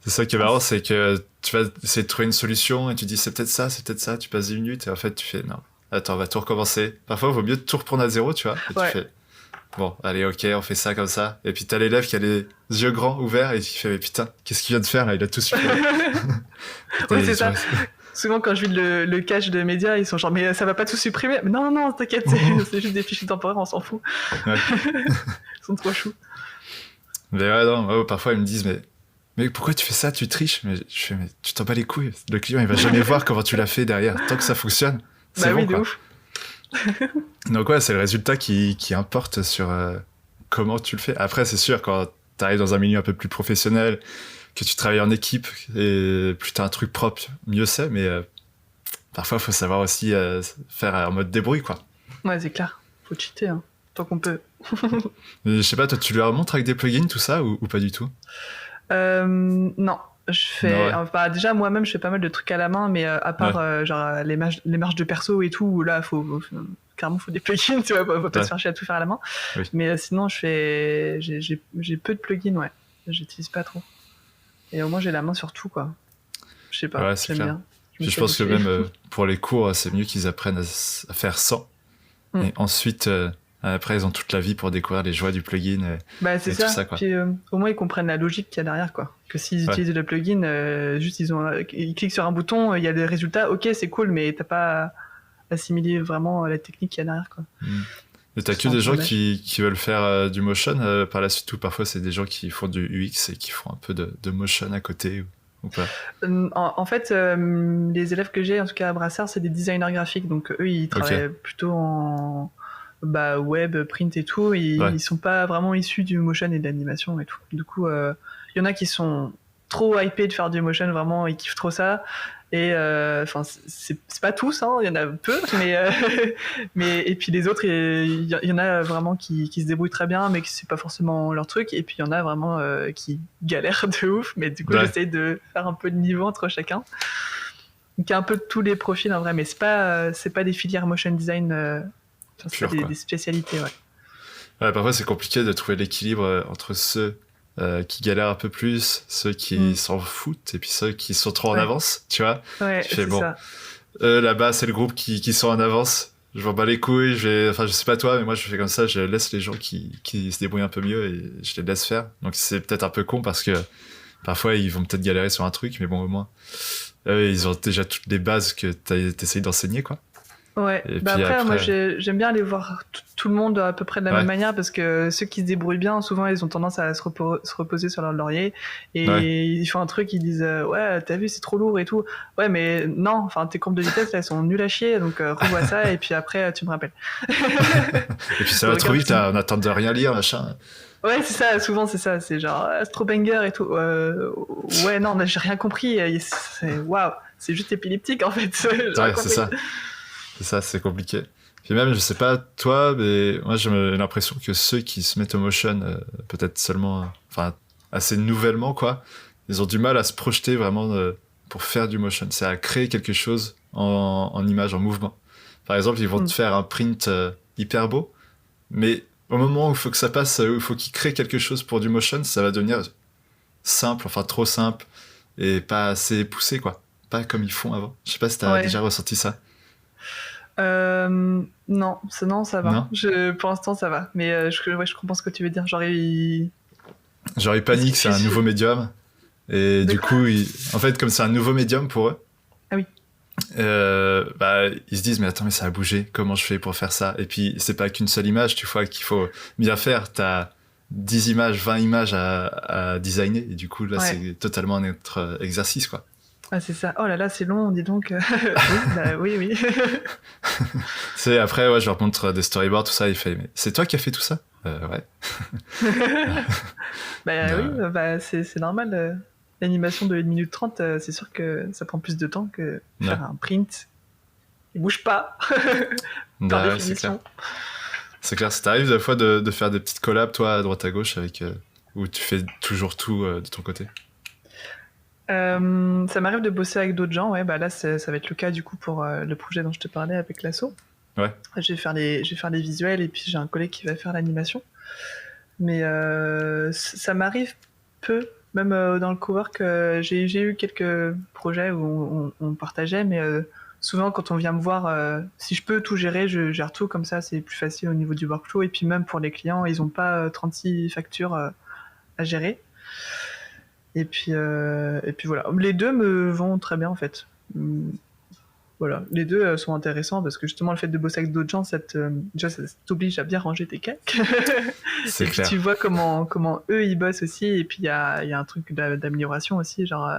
C'est ça qui est marrant, c'est que tu vas essayer de trouver une solution et tu dis c'est peut-être ça, tu passes 10 minutes et en fait tu fais non, attends, on va tout recommencer. Parfois, il vaut mieux tout reprendre à zéro, tu vois. Et tu fais bon, allez, ok, on fait ça comme ça. Et puis t'as l'élève qui a les yeux grands ouverts et qui fait mais putain, qu'est-ce qu'il vient de faire là? Il a tout supprimé. Ouais, c'est ça. Souvent, quand je vide le cache de médias, ils sont genre, mais ça va pas tout supprimer. Mais non, t'inquiète, c'est juste des fichiers temporaires, on s'en fout. Ouais. Ils sont trop choux. Mais ouais, non, parfois ils me disent, mais pourquoi tu fais ça? Tu triches? Mais je fais, mais tu t'en bats les couilles. Le client, il va jamais voir comment tu l'as fait derrière. Tant que ça fonctionne, c'est bon, oui, quoi. De ouf. Donc ouais, c'est le résultat qui importe sur comment tu le fais. Après, c'est sûr, quand t'arrives dans un milieu un peu plus professionnel, que tu travailles en équipe, et plus t'as un truc propre, mieux c'est, mais parfois, il faut savoir aussi faire en mode débrouille, quoi. Ouais, c'est clair. Faut cheater, hein, tant qu'on peut. Je sais pas, toi, tu leur montres avec des plugins, tout ça, ou pas du tout? Non. Je fais, déjà moi-même je fais pas mal de trucs à la main, mais à part genre les marges de perso et tout, où là clairement faut des plugins, tu vois, faut pas se chercher à tout faire à la main. Oui. Mais sinon j'ai peu de plugins, ouais, j'utilise pas trop. Et au moins j'ai la main sur tout, quoi. Je sais pas, j'aime bien. Je pense que même pour les cours, c'est mieux qu'ils apprennent à faire sans. Et ensuite, après, ils ont toute la vie pour découvrir les joies du plugin. C'est ça. Tout ça, quoi. Puis au moins, ils comprennent la logique qu'il y a derrière, quoi. Que s'ils utilisent le plugin, juste ils cliquent sur un bouton, il y a des résultats, ok, c'est cool, mais t'as pas assimilé vraiment la technique qu'il y a derrière, quoi. Et t'as que des gens qui veulent faire du motion par la suite, ou parfois c'est des gens qui font du UX et qui font un peu de motion à côté ou pas? En fait, les élèves que j'ai, en tout cas à Brassard, c'est des designers graphiques, donc eux, ils travaillent plutôt en web, print et tout, ils sont pas vraiment issus du motion et de l'animation et tout. Du coup, il y en a qui sont trop hypés de faire du motion, vraiment, ils kiffent trop ça. Et enfin, c'est pas tous, hein, il y en a peu, mais et puis les autres, il y en a vraiment qui se débrouillent très bien, mais que c'est pas forcément leur truc. Et puis il y en a vraiment qui galèrent de ouf, mais du coup j'essaye de faire un peu de niveau entre chacun. Donc il y a un peu de tous les profils en vrai, mais c'est pas des filières motion design. C'est des spécialités, ouais. Parfois c'est compliqué de trouver l'équilibre entre ceux qui galèrent un peu plus, ceux qui s'en foutent, et puis ceux qui sont trop en avance, tu vois. Ouais, tu fais, bon, ça. Là-bas c'est le groupe qui sont en avance, je m'en bats les couilles, je sais pas toi, mais moi je fais comme ça, je laisse les gens qui se débrouillent un peu mieux et je les laisse faire. Donc c'est peut-être un peu con parce que parfois ils vont peut-être galérer sur un truc, mais bon, au moins ils ont déjà toutes les bases que t'essayes d'enseigner, quoi. Ouais, Et bah puis après, moi après, j'aime bien aller voir tout le monde à peu près de la même ouais, manière parce que ceux qui se débrouillent bien, souvent ils ont tendance à se reposer sur leur laurier ouais, et ils font un truc, ils disent ouais, t'as vu, c'est trop lourd et tout. Ouais, mais non, enfin tes courbes de vitesse là, elles sont nulles à chier, donc revois ça et puis après tu me rappelles. et puis ça va trop Regarde vite, ce qui. là, on attend de rien lire, machin. Ouais, c'est ça, souvent c'est ça, c'est genre Astrobanger et tout. Ouais, non, j'ai rien compris, waouh, c'est juste épileptique en fait, j'ai rien Ouais, c'est compris. ça. C'est ça, c'est compliqué. Puis même, je sais pas toi, mais moi j'ai l'impression que ceux qui se mettent au motion, peut-être seulement, enfin assez nouvellement quoi, ils ont du mal à se projeter vraiment pour faire du motion. C'est à créer quelque chose en image, en mouvement. Par exemple, ils vont te Hmm. faire un print hyper beau, mais au moment où il faut que ça passe, où il faut qu'ils créent quelque chose pour du motion, ça va devenir simple, enfin trop simple et pas assez poussé quoi. Pas comme ils font avant. Je sais pas si t'as Ouais. déjà ressenti ça. Non, non, ça va. Non? Pour l'instant, ça va. Mais ouais, je comprends ce que tu veux dire. Genre, Genre ils il paniquent, c'est un suffit. nouveau médium. Et De du quoi? coup, en fait, comme c'est un nouveau médium pour eux, Ah oui. bah, ils se disent, mais attends, mais ça a bougé, comment je fais pour faire ça? Et puis, c'est pas qu'une seule image, tu vois, qu'il faut bien faire. T'as 10 images, 20 images à designer. Et du coup, là, Ouais. c'est totalement un autre exercice, quoi. Ah, c'est ça. Oh là là, c'est long, dis donc. Oui, bah oui, oui. C'est après, ouais, je leur montre des storyboards, tout ça. Il fait, mais c'est toi qui as fait tout ça? Ouais. Bah oui, Euh, bah c'est normal. L'animation de 1 minute 30, c'est sûr que ça prend plus de temps que ouais, faire un print. Il bouge pas, par bah ouais, c'est clair. définition. C'est clair, ça t'arrive des fois de faire des petites collabs, toi, à droite à gauche, avec, où tu fais toujours tout de ton côté. Ça m'arrive de bosser avec d'autres gens, ouais, bah là ça va être le cas du coup pour le projet dont je te parlais avec l'asso. Ouais. Je vais faire les visuels et puis j'ai un collègue qui va faire l'animation. Mais ça m'arrive peu, même dans le cowork, j'ai eu quelques projets où on partageait, mais souvent quand on vient me voir, si je peux tout gérer, je gère tout, comme ça c'est plus facile au niveau du workflow. Et puis même pour les clients, ils n'ont pas 36 factures à gérer. Et puis voilà, les deux me vont très bien en fait. Voilà, les deux sont intéressants parce que justement le fait de bosser avec d'autres gens, déjà ça t'oblige à bien ranger tes calques. C'est Et puis tu clair. vois comment eux ils bossent aussi. Et puis il y a un truc d'amélioration aussi. Genre,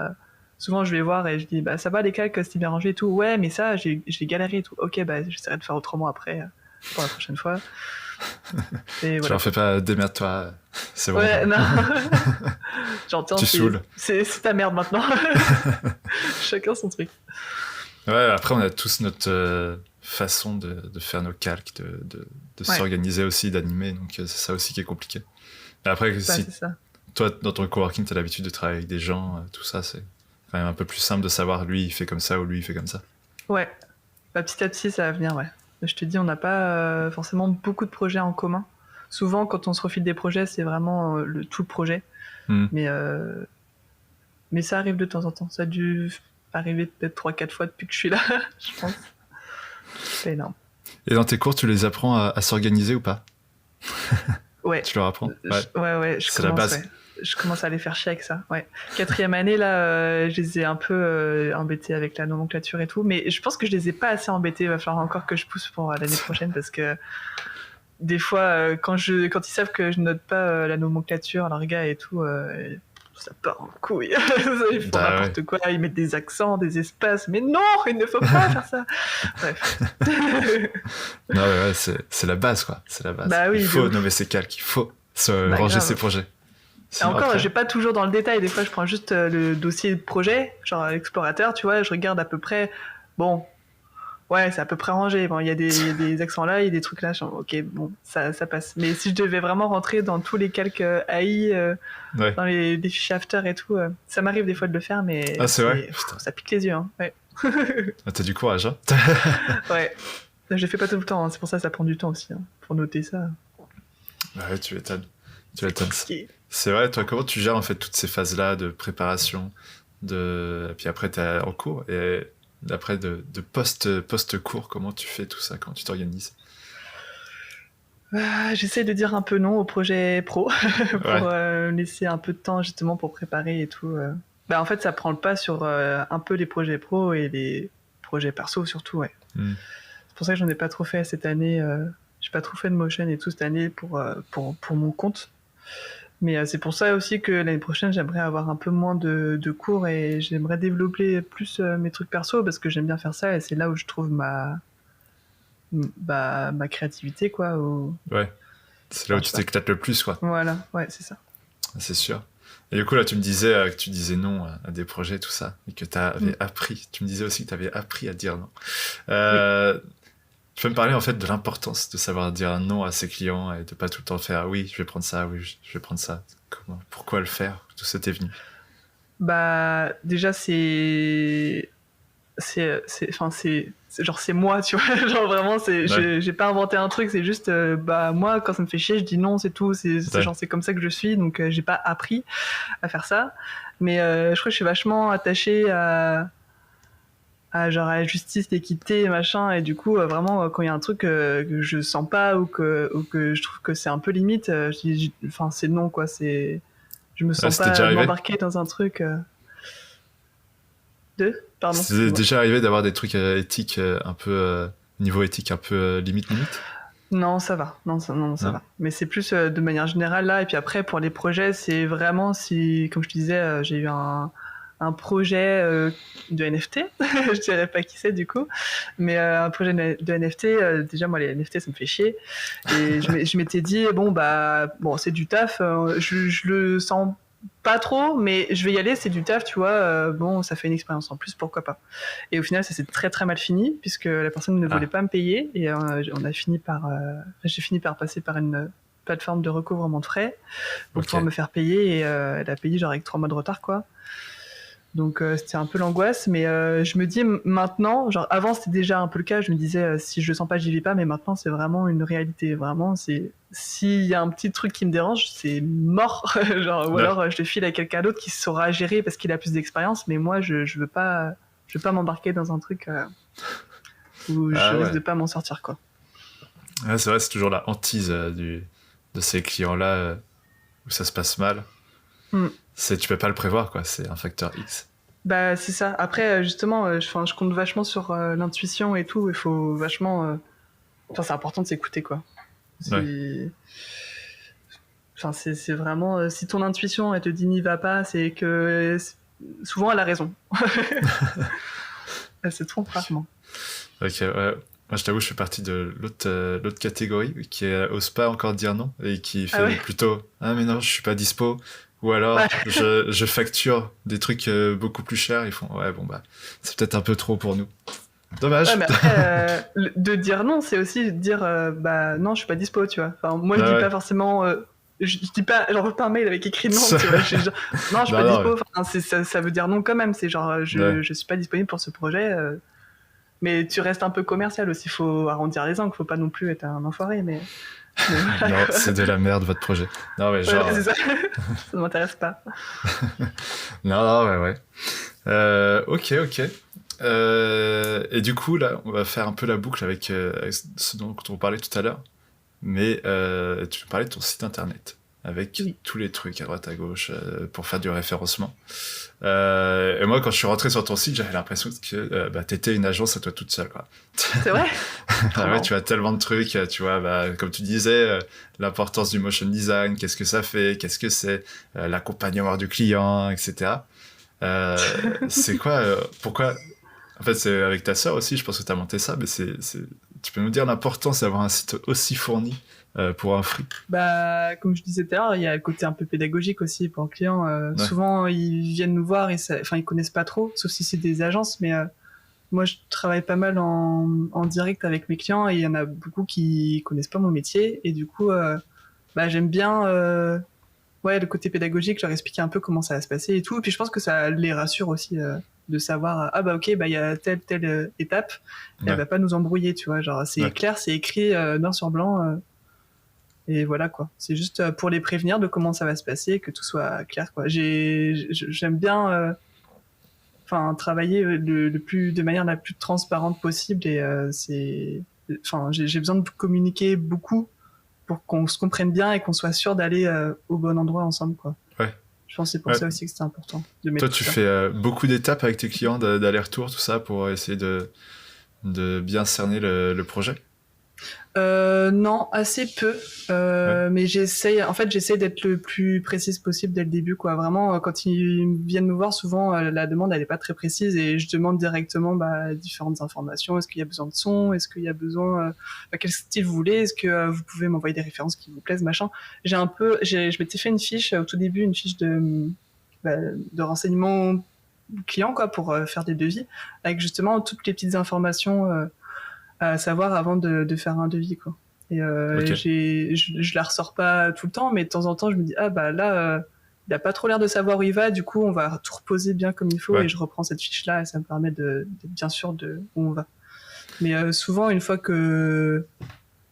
souvent je vais voir et je dis bah ça va les calques, c'est bien rangé et tout. Ouais, mais ça j'ai galéré et tout. Ok, bah j'essaierai de faire autrement après pour la prochaine fois. Et Je voilà leur fais quoi. pas démerde-toi, c'est bon. Ouais, non, j'entends, Tu saoules. c'est ta merde maintenant. Chacun son truc. Ouais, après, on a tous notre façon de faire nos calques, de Ouais, s'organiser aussi, d'animer, donc c'est ça aussi qui est compliqué. Et après, bah si c'est ça. toi, dans ton coworking, t'as l'habitude de travailler avec des gens, tout ça, c'est quand même un peu plus simple de savoir lui, il fait comme ça ou lui, il fait comme ça. Ouais, bah, petit à petit, ça va venir, ouais. Je te dis, on n'a pas forcément beaucoup de projets en commun. Souvent, quand on se refile des projets, c'est vraiment tout le projet. Hmm. Mais, euh, mais ça arrive de temps en temps. Ça a dû arriver peut-être 3 4 fois depuis que je suis là, je pense. C'est pas énorme. Et dans tes cours, tu les apprends à s'organiser ou pas? Ouais, Tu leur apprends? Ouais, ouais, c'est la base. ouais. Je commence à les faire chier avec ça, ouais. 4e année, là, je les ai un peu embêtés avec la nomenclature et tout. Mais je pense que je les ai pas assez embêtés. Il va falloir encore que je pousse pour l'année prochaine parce que des fois, quand ils savent que je note pas la nomenclature, l'orga et tout, ça part en couille. Ils font Bah ouais. n'importe quoi, ils mettent des accents, des espaces, mais non, il ne faut pas faire ça. Bref. Non, ouais, c'est la base, quoi. C'est la base. Bah Il oui, de faut ouf. nommer ses calques, il faut Bah ranger ses grave. projets. Et Sinon, encore, je après, vais pas toujours dans le détail. Des fois, je prends juste le dossier de projet, genre l'explorateur, tu vois, je regarde à peu près. Bon, ouais, c'est à peu près rangé. Bon, il y a des accents là, il y a des trucs là. Ok, bon, ça passe. Mais si je devais vraiment rentrer dans tous les calques AI, ouais. dans les fichiers after et tout, ça m'arrive des fois de le faire, mais Ah, c'est vrai? Putain. ça pique les yeux. Hein. Ouais. Ah, t'as du courage, hein? Ouais. Je le fais pas tout le temps. Hein. C'est pour ça que ça prend du temps aussi. Hein. Pour noter ça. Bah ouais, tu m'étonnes. Tu m'étonnes. Compliqué. C'est vrai, toi, comment tu gères en fait toutes ces phases-là de préparation, et puis après t'es en cours, et après de post-cours, comment tu fais tout ça, comment tu t'organises? J'essaie de dire un peu non au projet pro pour Ouais. laisser un peu de temps justement pour préparer et tout. Bah, en fait, ça prend le pas sur un peu les projets pro et les projets perso surtout, ouais. Hmm. C'est pour ça que j'en ai pas trop fait cette année. J'ai pas trop fait de motion et tout cette année pour mon compte. Mais c'est pour ça aussi que l'année prochaine, j'aimerais avoir un peu moins de cours et j'aimerais développer plus mes trucs perso parce que j'aime bien faire ça et c'est là où je trouve ma créativité, quoi. Ouais, c'est là où tu t'éclates le plus, quoi. Voilà, ouais, c'est ça. C'est sûr. Et du coup, là, tu me disais que tu disais non à des projets, tout ça, et que tu avais appris. Tu me disais aussi que tu avais appris à dire non. Oui. Tu peux me parler en fait de l'importance de savoir dire non à ses clients et de pas tout le temps faire oui, je vais prendre ça, oui, je vais prendre ça. Pourquoi le faire? Tout ça t'est venu. Bah, déjà, genre c'est moi, tu vois. Genre vraiment, j'ai pas inventé un truc, c'est juste, bah, moi, quand ça me fait chier, je dis non, c'est tout. Genre, c'est comme ça que je suis, donc j'ai pas appris à faire ça. Mais je crois que je suis vachement attachée à genre à la justice, l'équité, machin, et du coup, vraiment, quand il y a un truc que je sens pas ou que je trouve que c'est un peu limite, enfin, c'est non, quoi. Je me sens pas m'embarquer dans un truc. Pardon. C'est déjà arrivé d'avoir des trucs éthiques un peu niveau éthique un peu limite. Non, ça va. Non, ça va. Mais c'est plus de manière générale là. Et puis après, pour les projets, c'est vraiment si, comme je te disais, j'ai eu un projet de NFT. Je dirais pas qui c'est du coup, mais un projet de NFT. Déjà, moi, les NFT, ça me fait chier. Et je m'étais dit, bon, c'est du taf. Je le sens pas trop, mais je vais y aller, c'est du taf, tu vois. Bon, ça fait une expérience en plus, pourquoi pas. Et au final, ça s'est très très mal fini, puisque la personne ne voulait pas me payer, et j'ai fini par passer par une plateforme de recouvrement de frais pour pouvoir me faire payer, et elle a payé genre avec 3 mois de retard, quoi. Donc c'était un peu l'angoisse, mais je me dis maintenant, genre avant c'était déjà un peu le cas, je me disais si je le sens pas, j'y vais pas, mais maintenant c'est vraiment une réalité, vraiment, s'il y a un petit truc qui me dérange, c'est mort, genre, ou alors je le file à quelqu'un d'autre qui saura gérer parce qu'il a plus d'expérience, mais moi je veux pas m'embarquer dans un truc où je risque de pas m'en sortir, quoi. Ouais, c'est vrai, c'est toujours la hantise de ces clients-là où ça se passe mal. Tu peux pas le prévoir, quoi. C'est un facteur X. Bah c'est ça. Après justement, je compte vachement sur l'intuition et tout. Il faut vachement. Enfin, c'est important de s'écouter, quoi. Enfin, c'est vraiment. Si ton intuition elle te dit n'y va pas, c'est que souvent elle a raison. Elle se trompe rarement. Ok, ouais. Moi, je t'avoue, je fais partie de l'autre catégorie qui ose pas encore dire non et qui fait plutôt mais non, je suis pas dispo. Ou alors, je facture des trucs beaucoup plus chers. Ils font, c'est peut-être un peu trop pour nous. Dommage. Ouais, mais après, de dire non, c'est aussi dire, non, je suis pas dispo, tu vois. Enfin, moi, je dis pas forcément, je dis pas, j'envoie pas un mail avec écrit non, tu vois. Non, je suis pas dispo. Enfin, ça veut dire non quand même. C'est genre, je suis pas disponible pour ce projet. Mais tu restes un peu commercial aussi. Faut arrondir les angles. Faut pas non plus être un enfoiré, mais. Non, c'est de la merde votre projet. Non, mais genre. C'est ça. Ça ne m'intéresse pas. Non, ouais. Ok. Et du coup, là, on va faire un peu la boucle avec ce dont on parlait tout à l'heure. Mais tu nous parlais de ton site internet avec tous les trucs à droite à gauche pour faire du référencement. Et moi, quand je suis rentré sur ton site, j'avais l'impression que t'étais une agence à toi toute seule, quoi. C'est vrai. Ouais, tu as tellement de trucs, tu vois, comme tu disais, l'importance du motion design, qu'est-ce que ça fait, qu'est-ce que c'est, l'accompagnement du client, etc. C'est quoi, pourquoi... En fait, c'est avec ta sœur aussi, je pense que tu as monté ça, mais tu peux nous dire l'importance d'avoir un site aussi fourni pour un free? Comme je disais tout à l'heure, il y a le côté un peu pédagogique aussi pour le client. Souvent, ils viennent nous voir et ils connaissent pas trop, sauf si c'est des agences, mais moi, je travaille pas mal en direct avec mes clients et il y en a beaucoup qui connaissent pas mon métier et du coup, j'aime bien le côté pédagogique, leur expliquer un peu comment ça va se passer et tout. Et puis je pense que ça les rassure aussi de savoir il y a telle étape, et elle va pas nous embrouiller, tu vois. Genre c'est clair, c'est écrit noir sur blanc. Et voilà, quoi. C'est juste pour les prévenir de comment ça va se passer, que tout soit clair, quoi. J'aime bien travailler de manière la plus transparente possible et j'ai besoin de communiquer beaucoup pour qu'on se comprenne bien et qu'on soit sûr d'aller au bon endroit ensemble, quoi. Ouais. Je pense que c'est pour ça aussi que c'est important de mettre. Toi, tu fais beaucoup d'étapes avec tes clients, d'aller-retour, tout ça, pour essayer de de bien cerner le projet? Non, assez peu. Mais j'essaye d'être le plus précise possible dès le début, quoi. Vraiment, quand ils viennent me voir, souvent la demande elle est pas très précise et je demande directement différentes informations. Est-ce qu'il y a besoin de son? Est-ce qu'il y a besoin quel style vous voulez? Est-ce que vous pouvez m'envoyer des références qui vous plaisent, machin. Je m'étais fait une fiche au tout début, une fiche de renseignements clients, quoi, pour faire des devis, avec justement toutes les petites informations à savoir avant de faire un devis, quoi. Et Ok. je la ressors pas tout le temps, mais de temps en temps je me dis là il a pas trop l'air de savoir où il va, du coup on va tout reposer bien comme il faut Ouais. et je reprends cette fiche là et ça me permet d'être bien sûr de où on va. Mais souvent une fois que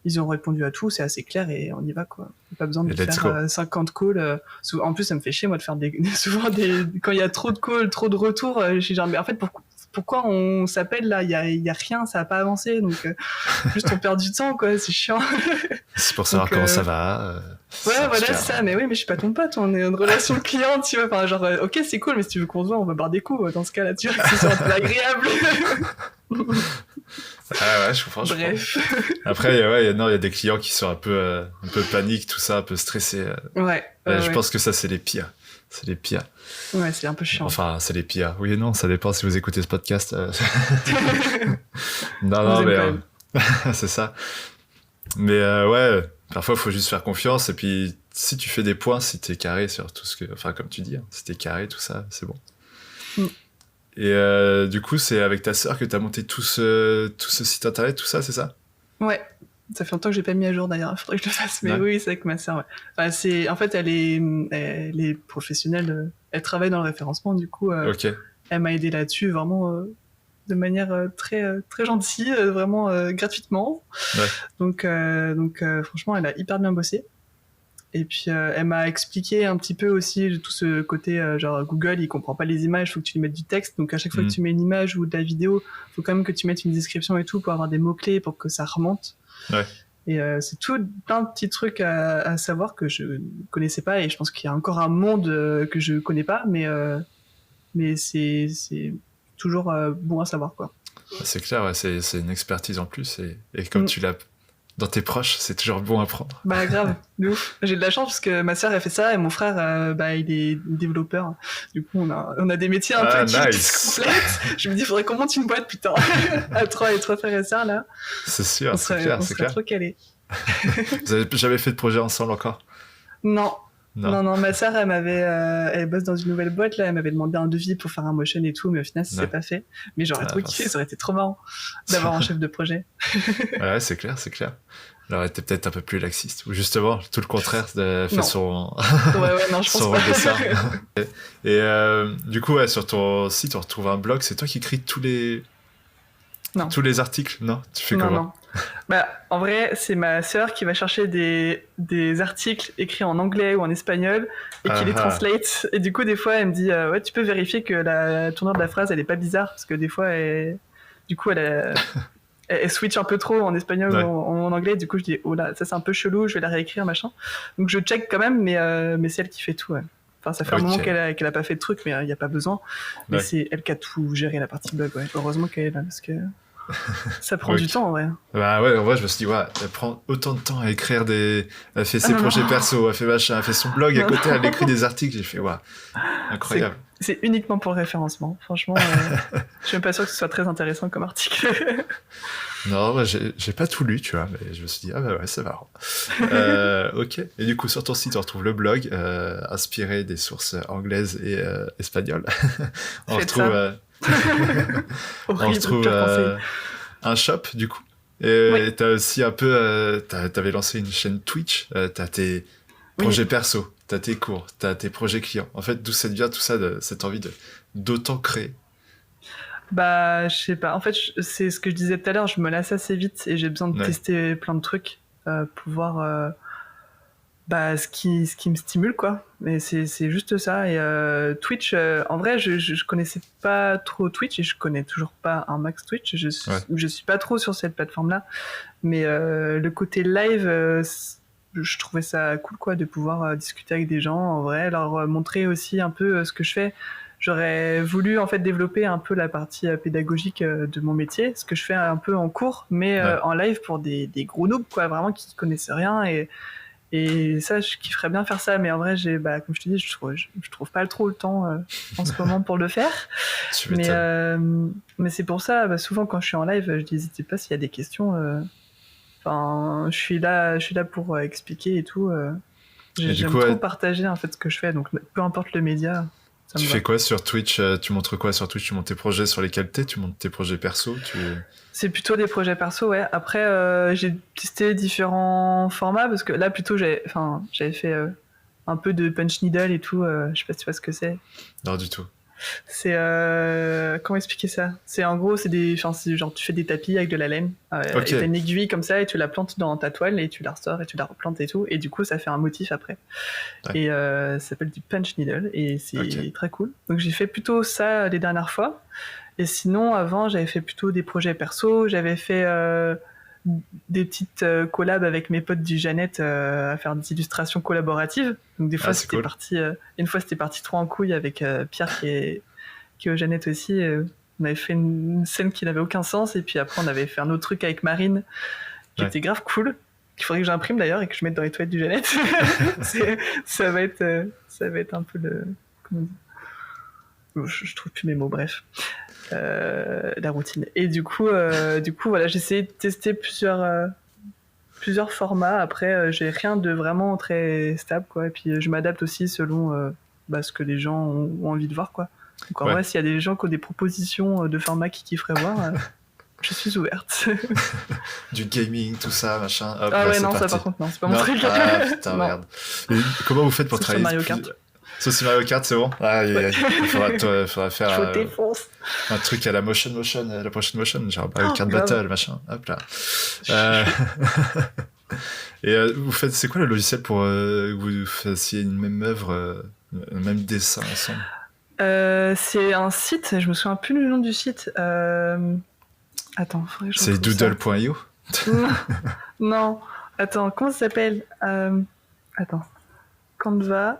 ils ont répondu à tout, c'est assez clair et on y va, quoi. Pas besoin Et de let's faire go. 50 calls. En plus, ça me fait chier, moi, de faire souvent quand il y a trop de calls, trop de retours, je suis genre, mais en fait, pourquoi on s'appelle là? Il y a rien, ça a pas avancé, donc juste on perd du temps, quoi, c'est chiant. C'est pour savoir Donc, comment ça va. ouais, C'est un voilà, super, c'est ça. Mais oui, mais je suis pas ton pote, on est en relation client, tu vois. Enfin, genre, ok, c'est cool, mais si tu veux qu'on se voit, on va boire des coups. Dans ce cas-là, tu vois, que ce soit un peu agréable. Ah ouais, je comprends. Bref. Après, il y a des clients qui sont un peu paniques, tout ça, un peu stressés. Ouais. Je pense que ça, c'est les pires. C'est les pires. Ouais, c'est un peu chiant. Enfin, c'est les pires. Oui et non, ça dépend si vous écoutez ce podcast. Non, On non, vous mais aime c'est ça. Mais ouais, parfois, il faut juste faire confiance. Et puis, si tu fais des points, si t'es carré sur tout ce que... Enfin, comme tu dis, hein, si t'es carré, tout ça, c'est bon. Mm. Et du coup, c'est avec ta sœur que t'as monté tout ce site internet, tout ça, c'est ça? Ouais, ça fait longtemps que j'ai pas mis à jour d'ailleurs, il faudrait que je le fasse, mais Ouais. oui, c'est avec ma sœur, ouais. En fait, elle est professionnelle, elle travaille dans le référencement, du coup, Ok. elle m'a aidé là-dessus, vraiment de manière très gentille, vraiment gratuitement. Ouais. Donc franchement, elle a hyper bien bossé. Et puis elle m'a expliqué un petit peu aussi tout ce côté genre Google il comprend pas les images, faut que tu lui mettes du texte, donc à chaque fois que tu mets une image ou de la vidéo, faut quand même que tu mettes une description et tout pour avoir des mots clés pour que ça remonte. Ouais. Et c'est tout plein de petits trucs à savoir que je connaissais pas et je pense qu'il y a encore un monde que je connais pas, mais c'est toujours bon à savoir, quoi. C'est clair, ouais, c'est une expertise en plus. Et comme tu l'as dans tes proches, c'est toujours bon à prendre. Bah grave, de ouf. J'ai de la chance parce que ma sœur elle fait ça et mon frère il est développeur. Du coup on a des métiers un peu qui nice. se complètent. Je me dis faudrait qu'on monte une boîte, putain. À trois frères et sœurs là. C'est sûr, On c'est clair, on c'est serait clair. trop calés. Vous avez jamais fait de projet ensemble encore? Non. Non. Non, ma sœur, elle bosse dans une nouvelle boîte, là, elle m'avait demandé un devis pour faire un motion et tout, mais au final, ça s'est pas fait. Mais j'aurais trop kiffé, ça aurait été trop marrant d'avoir un chef de projet. Ouais, c'est clair, c'est clair. Elle aurait été peut-être un peu plus laxiste, ou justement, tout le contraire, fait son... ouais, non, je pense son pas. rôle de ça. Et du coup, ouais, sur ton site, on retrouve un blog, c'est toi qui écris tous les articles? Non, tu fais comment? Non. Bah, en vrai, c'est ma sœur qui va chercher des articles écrits en anglais ou en espagnol et qui les translate. Et du coup, des fois, elle me dit ouais, tu peux vérifier que la tournure de la phrase, elle est pas bizarre parce que des fois, elle switch un peu trop en espagnol ou en anglais. Du coup, je dis oh là, ça c'est un peu chelou, je vais la réécrire, machin. Donc je check quand même, mais c'est elle qui fait tout. Ouais. Enfin, ça fait un moment qu'elle a pas fait de truc, mais il n'y a pas besoin. Mais c'est elle qui a tout géré la partie blog. Ouais. Heureusement qu'elle est là parce que ça prend du temps, en vrai. Bah ouais, en vrai, je me suis dit, ouais, elle prend autant de temps à écrire elle fait ses projets perso, elle fait machin, elle fait son blog à côté, elle écrit des articles. J'ai fait, ouais, incroyable. C'est uniquement pour le référencement. Franchement, je suis même pas sûr que ce soit très intéressant comme article. Non, bah, j'ai pas tout lu, tu vois, mais je me suis dit, ah bah ouais, c'est marrant. Ok. Et du coup, sur ton site, on retrouve le blog, inspiré des sources anglaises et espagnoles. On retrouve, on retrouve un shop, du coup. Et t'as aussi un peu, t'avais lancé une chaîne Twitch, t'as tes projets perso, t'as tes cours, t'as tes projets clients. En fait, d'où ça vient tout ça, cette envie d'autant créer? Bah, je sais pas. En fait, c'est ce que je disais tout à l'heure, je me lasse assez vite et j'ai besoin de tester plein de trucs pour voir ce qui me stimule, quoi. Mais c'est juste ça. Et Twitch, en vrai, je connaissais pas trop Twitch et je connais toujours pas un max Twitch. Je suis pas trop sur cette plateforme-là. Mais le côté live, je trouvais ça cool, quoi, de pouvoir discuter avec des gens en vrai, leur montrer aussi un peu ce que je fais. j'aurais voulu en fait développer un peu la partie pédagogique de mon métier, ce que je fais un peu en cours, mais en live pour des gros noobs, quoi, vraiment qui connaissaient rien. Et ça, je kifferais bien faire ça, mais en vrai, comme je te dis, je trouve pas trop le temps en ce moment pour le faire. Mais c'est pour ça, souvent quand je suis en live, je dis n'hésitez pas s'il y a des questions. Enfin, je suis là pour expliquer et tout. J'aime trop partager en fait ce que je fais, donc peu importe le média. Tu fais quoi sur Twitch? Tu montres quoi sur Twitch? Tu montes tes projets sur lesquels tu montes tes projets perso? C'est plutôt des projets perso, ouais. Après, j'ai testé différents formats parce que là, plutôt, j'avais fait un peu de punch needle et tout. Je sais pas si tu vois ce que c'est. Non, du tout. C'est comment expliquer ça? C'est en gros, c'est genre tu fais des tapis avec de la laine. Et t'as une aiguille comme ça et tu la plantes dans ta toile et tu la ressors et tu la replantes et tout. Et du coup, ça fait un motif après. Ouais. Et ça s'appelle du punch needle et c'est très cool. Donc j'ai fait plutôt ça les dernières fois. Et sinon, avant, j'avais fait plutôt des projets perso. J'avais fait des petites collabs avec mes potes du Jeannette à faire des illustrations collaboratives. Donc des fois, c'était parti. Une fois, c'était parti trop en couille avec Pierre qui est au Jeannette aussi. On avait fait une scène qui n'avait aucun sens. Et puis après, on avait fait un autre truc avec Marine qui était grave cool. Qu'il faudrait que j'imprime d'ailleurs et que je mette dans les toilettes du Jeannette. ça va être un peu le... Comment dire ? Je trouve plus mes mots, bref. La routine. Et du coup, voilà, j'ai essayé de tester plusieurs formats. Après, j'ai rien de vraiment très stable, quoi. Et puis, je m'adapte aussi selon ce que les gens ont envie de voir, quoi. Donc, en vrai, s'il y a des gens qui ont des propositions de formats qu'ils kifferaient voir, je suis ouverte. Du gaming, tout ça, machin. Hop, ah là, ouais, non, parti. ça par contre, non, c'est pas mon truc. Ah putain, merde. Et comment vous faites pour travailler Mario Kart. Ça, c'est Mario Kart, c'est bon. Il faudra faire un truc à la prochaine motion, genre Mario Kart Battle, machin. Hop là. Et vous faites, c'est quoi le logiciel pour que vous fassiez une même œuvre, un même dessin ensemble? C'est un site, je me souviens plus du nom du site. Attends, faudrait que je retrouve ça. C'est doodle.io? Non, attends, comment ça s'appelle? Attends, Canva.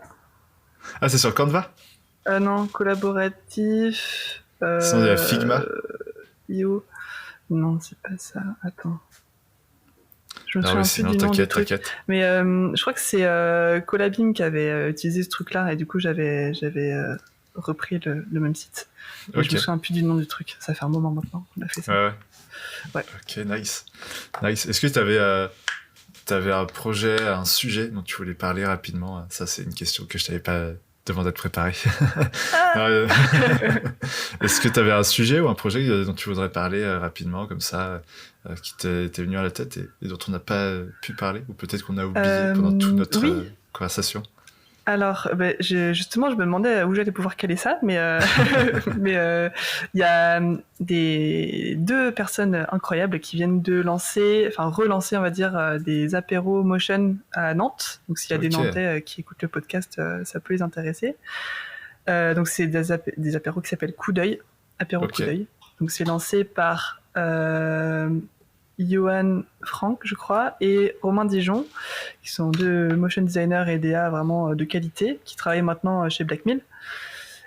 Ah, c'est sur Canva? Non, collaboratif. Sinon, il y a Figma. Io. Non, c'est pas ça. Attends. Je me souviens plus du nom du truc. T'inquiète. Mais je crois que c'est Collabim qui avait utilisé ce truc-là et du coup, j'avais repris le même site. Mais je me souviens plus du nom du truc. Ça fait un moment maintenant qu'on a fait ça. Ouais. Ok, nice. Est-ce que t'avais un projet, un sujet dont tu voulais parler rapidement? Ça, c'est une question que je t'avais pas demandé de préparer. Est-ce que t'avais un sujet ou un projet dont tu voudrais parler rapidement, comme ça, qui t'est venu à la tête et dont on n'a pas pu parler, ou peut-être qu'on a oublié pendant toute notre conversation? Alors, justement, je me demandais où j'allais pouvoir caler ça, mais il y a deux personnes incroyables qui viennent de relancer, on va dire, des apéros motion à Nantes. Donc, s'il y a des Nantais qui écoutent le podcast, ça peut les intéresser. Donc, c'est des apéros qui s'appellent Coup d'œil, apéro Coup d'œil. Donc, c'est lancé par Johan Franck, je crois, et Romain Dijon, qui sont deux motion designers et DA vraiment de qualité, qui travaillent maintenant chez Black Mill.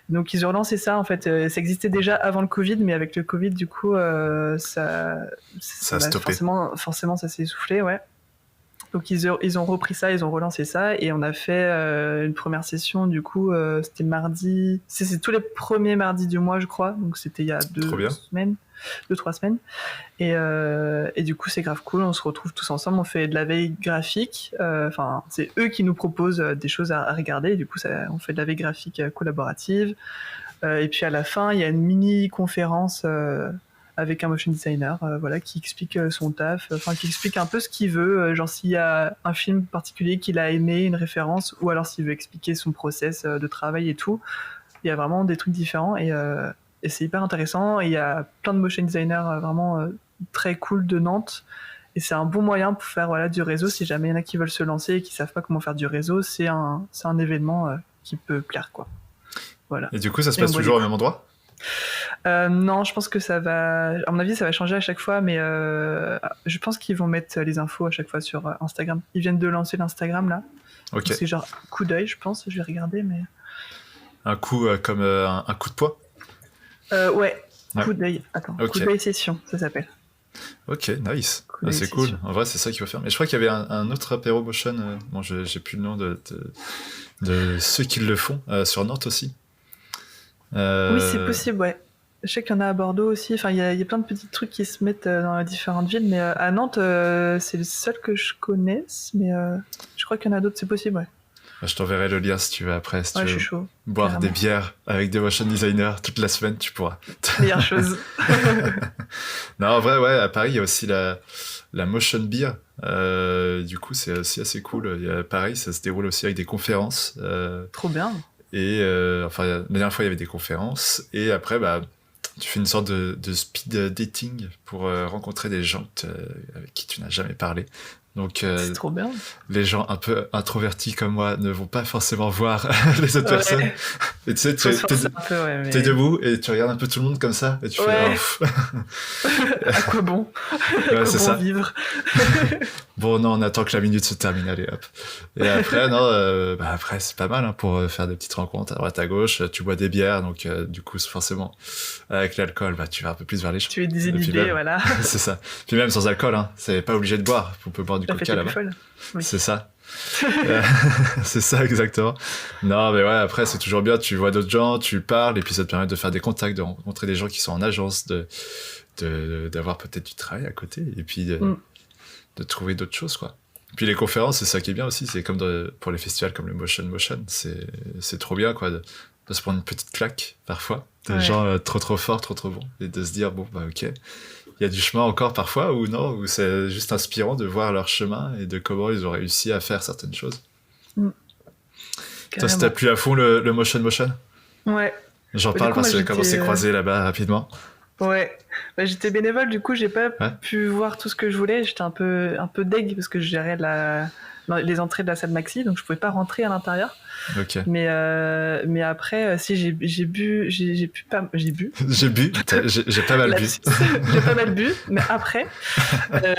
Donc ils ont relancé ça, en fait. Ça existait déjà avant le Covid, mais avec le Covid, du coup, ça a stoppé. Forcément, ça s'est essoufflé, ouais. Donc ils ont repris ça, ils ont relancé ça, et on a fait une première session, du coup, c'était mardi... C'est tous les premiers mardis du mois, je crois, donc c'était il y a 2-3 semaines. Et du coup, c'est grave cool, on se retrouve tous ensemble, on fait de la veille graphique, c'est eux qui nous proposent des choses à regarder, et du coup, on fait de la veille graphique collaborative, et puis à la fin, il y a une mini-conférence avec un motion designer, qui explique son taf, qui explique un peu ce qu'il veut, genre s'il y a un film particulier qu'il a aimé, une référence, ou alors s'il veut expliquer son process de travail et tout. Il y a vraiment des trucs différents, et c'est hyper intéressant, et il y a plein de motion designers vraiment très cool de Nantes, et c'est un bon moyen pour faire du réseau. Si jamais il y en a qui veulent se lancer et qui savent pas comment faire du réseau, c'est un événement qui peut plaire, quoi. Voilà. Et du coup, ça se passe toujours au même endroit? Non, je pense que ça va... À mon avis, ça va changer à chaque fois, mais je pense qu'ils vont mettre les infos à chaque fois sur Instagram. Ils viennent de lancer l'Instagram, là. Ok. C'est genre Coup d'œil, je pense. Je vais regarder, mais... Un coup comme un coup de poing. Ouais, Ouais. coup d'œil. Attends, Ok. coup d'œil session, ça s'appelle. Ok, nice. Coup d'œil C'est cool. session. En vrai, c'est ça qu'il faut faire. Mais je crois qu'il y avait un autre apéro motion. Bon, j'ai plus le nom de ceux qui le font sur Nantes aussi. Oui, c'est possible, ouais. Je sais qu'il y en a à Bordeaux aussi. Enfin, il y a plein de petits trucs qui se mettent dans les différentes villes, mais à Nantes, c'est le seul que je connaisse. Mais je crois qu'il y en a d'autres, c'est possible, ouais. Je t'enverrai le lien si tu veux après. Si Ouais, tu je veux suis chaud. boire Carrément. des bières avec des motion designers toute la semaine, tu pourras. Meilleure chose. Non, en vrai, ouais, à Paris, il y a aussi la motion beer. Du coup, c'est aussi assez cool. Pareil, ça se déroule aussi avec des conférences. Trop bien. Et enfin, la dernière fois, il y avait des conférences. Et après, bah, tu fais une sorte de speed dating pour rencontrer des gens avec qui tu n'as jamais parlé. Donc, C'est trop bien. les gens un peu introvertis comme moi ne vont pas forcément voir les autres personnes. Ouais. Et tu sais, Faut se forcer un peu, ouais, t'es mais... debout et tu regardes un peu tout le monde comme ça. Et tu fais, Ouais. oh, À quoi bon? À ouais, quoi c'est bon ça. vivre? Bon, non, on attend que la minute se termine, allez, hop. Et après, non, bah après, c'est pas mal hein, pour faire des petites rencontres à droite à gauche. Tu bois des bières, donc du coup, forcément, avec l'alcool, bah, tu vas un peu plus vers les choses. Tu es Et puis désinhibé, même, voilà. c'est ça. Puis même sans alcool, hein, c'est pas obligé de boire. On peut boire du La fête coca est plus là-bas. folle. Oui. C'est ça. Euh, c'est ça, exactement. Non, mais ouais, après, c'est toujours bien. Tu vois d'autres gens, tu parles, et puis ça te permet de faire des contacts, de rencontrer des gens qui sont en agence, d'avoir peut-être du travail à côté, et puis de trouver d'autres choses, quoi. Puis les conférences, c'est ça qui est bien aussi. C'est comme pour les festivals comme le Motion, c'est trop bien, quoi, de se prendre une petite claque, parfois. Des Ouais. gens trop forts, trop bons. Et de se dire, bon, bah, ok. Il y a du chemin encore parfois, ou non, ou c'est juste inspirant de voir leur chemin et de comment ils ont réussi à faire certaines choses. Toi, ça Carrément. t'a plu à fond le Motion? Ouais. J'en Du parle coup, parce moi, que comme on s'est j'étais, croisés là-bas rapidement. Ouais. Bah, j'étais bénévole, du coup, j'ai pas Ouais. pu voir tout ce que je voulais. J'étais un peu deg parce que je gérais les entrées de la salle maxi, donc je pouvais pas rentrer à l'intérieur. Ok. Mais après, si j'ai bu, j'ai bu. J'ai bu, j'ai pas mal bu. Lapsus. J'ai pas mal bu, mais après,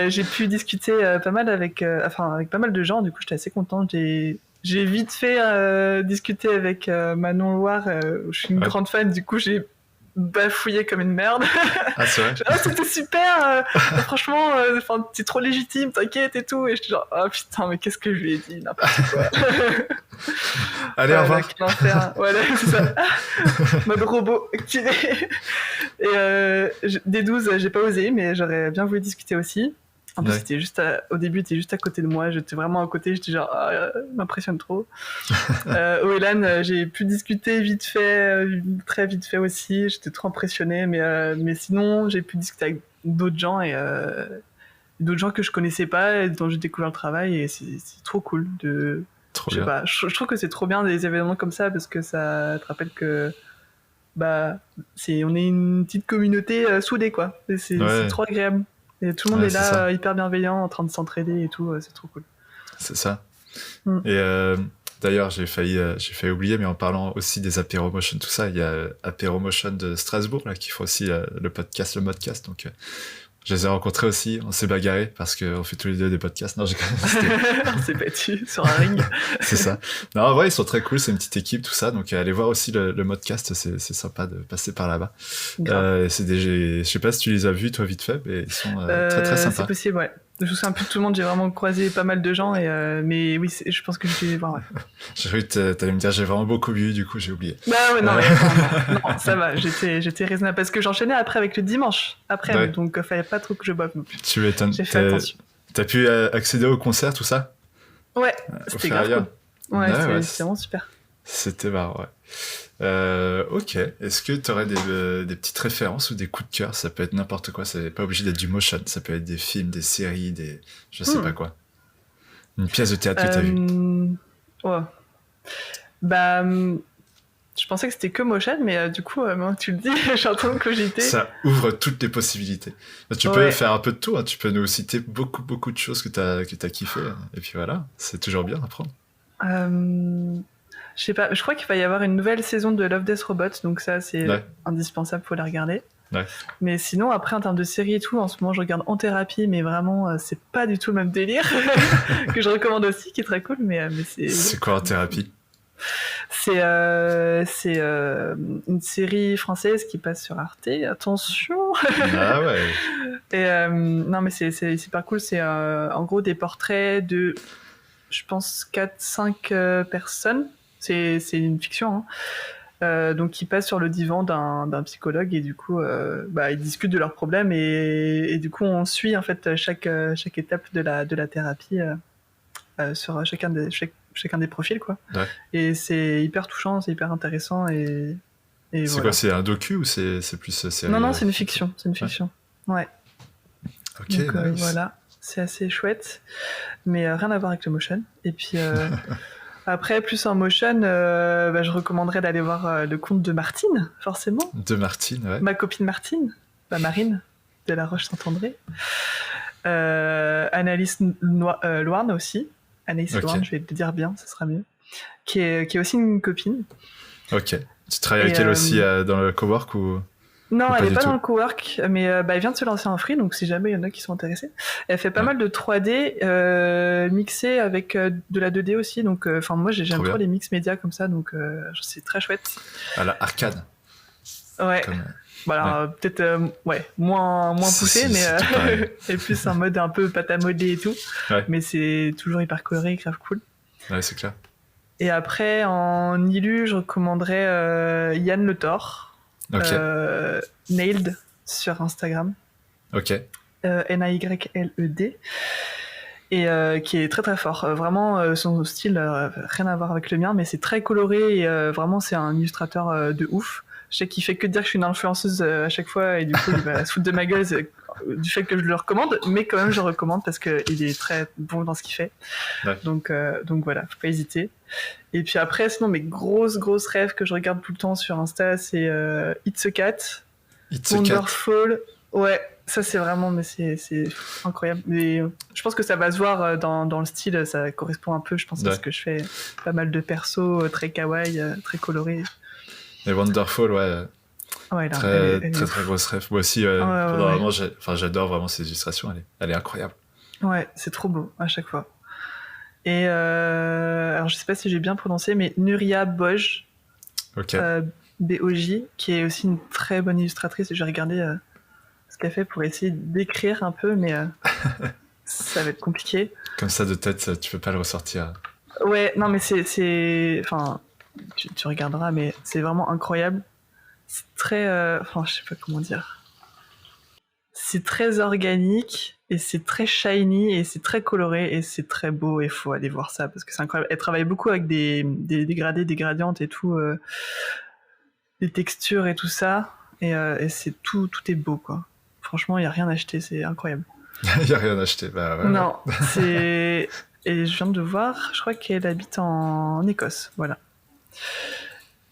j'ai pu discuter pas mal avec pas mal de gens. Du coup, j'étais assez contente. J'ai vite fait discuter avec Manon Loire. Je suis une Ouais. grande fan. Du coup, j'ai bafouillé comme une merde. Ah, c'est vrai? Ah, c'était super. Franchement, t'es trop légitime, t'inquiète et tout. Et j'étais genre, oh putain, mais qu'est-ce que je lui ai dit, n'importe quoi. Allez, au revoir. Quel enfer. Voilà, c'est ça. Mode robot activé. Et des 12, j'ai pas osé, mais j'aurais bien voulu discuter aussi. En plus, Ouais. c'était au début, t'es juste à côté de moi. J'étais vraiment à côté. J'étais genre, il m'impressionne trop. Oelan, j'ai pu discuter vite fait, très vite fait aussi. J'étais trop impressionnée, mais sinon, j'ai pu discuter avec d'autres gens et d'autres gens que je connaissais pas et dont j'ai découvert le travail et c'est trop cool de. Trop Je sais bien. pas. Je trouve que c'est trop bien des événements comme ça parce que ça te rappelle que bah on est une petite communauté soudée quoi. Et c'est Ouais. trop agréable. Et tout le monde Ouais, est c'est là, ça. hyper bienveillant, en train de s'entraider et tout. C'est trop cool. C'est ça. Mm. Et d'ailleurs, j'ai failli oublier, mais en parlant aussi des apéro motion, tout ça, il y a Apéro Motion de Strasbourg là, qui font aussi le podcast, le modcast. Donc, je les ai rencontrés aussi. On s'est bagarrés parce qu'on fait tous les deux des podcasts. Non, On s'est battu sur un ring. c'est ça. Non, en vrai, ils sont très cool. C'est une petite équipe, tout ça. Donc, allez voir aussi le modcast. C'est sympa de passer par là-bas. Je sais pas si tu les as vus, toi, vite fait, mais ils sont très sympas. C'est possible, ouais. Je me souviens plus de tout le monde, j'ai vraiment croisé pas mal de gens, mais oui, je pense que je vais les voir, ouais. J'ai cru que t'allais me dire j'ai vraiment beaucoup bu, du coup j'ai oublié. Bah ouais, non, non, ça va, j'étais raisonnable, parce que j'enchaînais après avec le dimanche, Ouais. donc fallait pas trop que je boive non plus. Tu m'étonnes. J'ai fait attention. T'as pu accéder au concert, tout ça? Ouais, Au c'était grave Feria. cool. Ouais, Ouais, c'est vraiment super. C'était marrant, ouais. Ok. Est-ce que tu aurais des petites références ou des coups de cœur? Ça peut être n'importe quoi, c'est pas obligé d'être du motion, ça peut être des films, des séries, je sais pas quoi. Une pièce de théâtre que t'as vue. Ouais. Bah, je pensais que c'était que motion, mais du coup, maintenant que tu le dis, je suis en train de cogiter. Ça ouvre toutes les possibilités. Tu peux faire un peu de tout, hein. Tu peux nous citer beaucoup de choses que t'as kiffé, et puis voilà, c'est toujours bien à prendre. Je sais pas, je crois qu'il va y avoir une nouvelle saison de Love, Death, Robots, donc ça c'est indispensable, faut la regarder. Ouais. Mais sinon, après, en termes de série et tout, en ce moment je regarde En Thérapie, mais vraiment, c'est pas du tout le même délire, que je recommande aussi, qui est très cool, mais c'est... C'est quoi En Thérapie? C'est une série française qui passe sur Arte. Attention. Ah ouais. Et non, mais c'est super cool. C'est en gros des portraits de, je pense, 4-5 personnes. C'est une fiction, hein. Donc qui passent sur le divan d'un psychologue et du coup ils discutent de leurs problèmes et du coup on suit en fait chaque étape de la thérapie sur chacun des profils, quoi. Ouais. Et c'est hyper touchant, c'est hyper intéressant et C'est voilà. quoi, c'est un docu ou c'est plus série? Non, c'est une fiction, ouais. Ok, Donc nice. voilà, c'est assez chouette, mais rien à voir avec le motion. Et puis après, plus en motion, je recommanderais d'aller voir le compte de Martine, forcément. De Martine, ouais. Ma copine Martine, Marine, de La Roche-Saint-André. Anaïs Loarn aussi. Anaïs Loarn, je vais te dire bien, ce sera mieux. Qui est aussi une copine. Ok. Tu travailles avec elle aussi dans le cowork ou... Non, ou elle n'est pas tout dans le cowork, mais elle vient de se lancer en free, donc si jamais il y en a qui sont intéressés. Elle fait pas mal de 3D mixé avec de la 2D aussi, donc moi j'aime trop les mix médias comme ça, donc c'est très chouette. À la arcade. Ouais. Voilà, peut-être moins poussé, mais et plus en mode un peu pâte à modeler et tout. Ouais. Mais c'est toujours hyper coloré, grave cool. Ouais, c'est clair. Et après, en illu, je recommanderais Yann Le Thor. Okay. Nailed sur Instagram. Ok. Nayled. Et qui est très très fort. Vraiment, son style, rien à voir avec le mien, mais c'est très coloré et vraiment, c'est un illustrateur de ouf. Je sais qu'il fait que dire que je suis une influenceuse à chaque fois et du coup, il va se foutre de ma gueule du fait que je le recommande, mais quand même, je le recommande parce qu'il est très bon dans ce qu'il fait. Ouais. Donc voilà, faut pas hésiter. Et puis après, sinon, mes grosses rêves que je regarde tout le temps sur Insta, c'est It's a Cat, Wonderful. Ouais, ça c'est vraiment, mais c'est incroyable. Mais je pense que ça va se voir dans le style, ça correspond un peu, je pense, à ce que je fais. Pas mal de persos, très kawaii, très colorés. Et Wonderful, ouais, là, très grosse rêve. Moi aussi, vraiment, j'adore vraiment ces illustrations, elle est incroyable. Ouais, c'est trop beau à chaque fois. Et alors je sais pas si j'ai bien prononcé, mais Nuria Boj, B-O-J, qui est aussi une très bonne illustratrice. J'ai regardé ce qu'elle fait pour essayer d'écrire un peu, mais ça va être compliqué. Comme ça de tête, tu peux pas le ressortir. Ouais, non, mais c'est enfin, tu regarderas, mais c'est vraiment incroyable. C'est très, je sais pas comment dire. C'est très organique et c'est très shiny et c'est très coloré et c'est très beau et faut aller voir ça parce que c'est incroyable. Elle travaille beaucoup avec des dégradés, des gradientes et tout, des textures et tout ça et c'est tout est beau, quoi. Franchement, il y a rien à acheter, c'est incroyable. Il y a rien à acheter, bah ouais. Non, c'est et je viens de voir, je crois qu'elle habite en Écosse, voilà.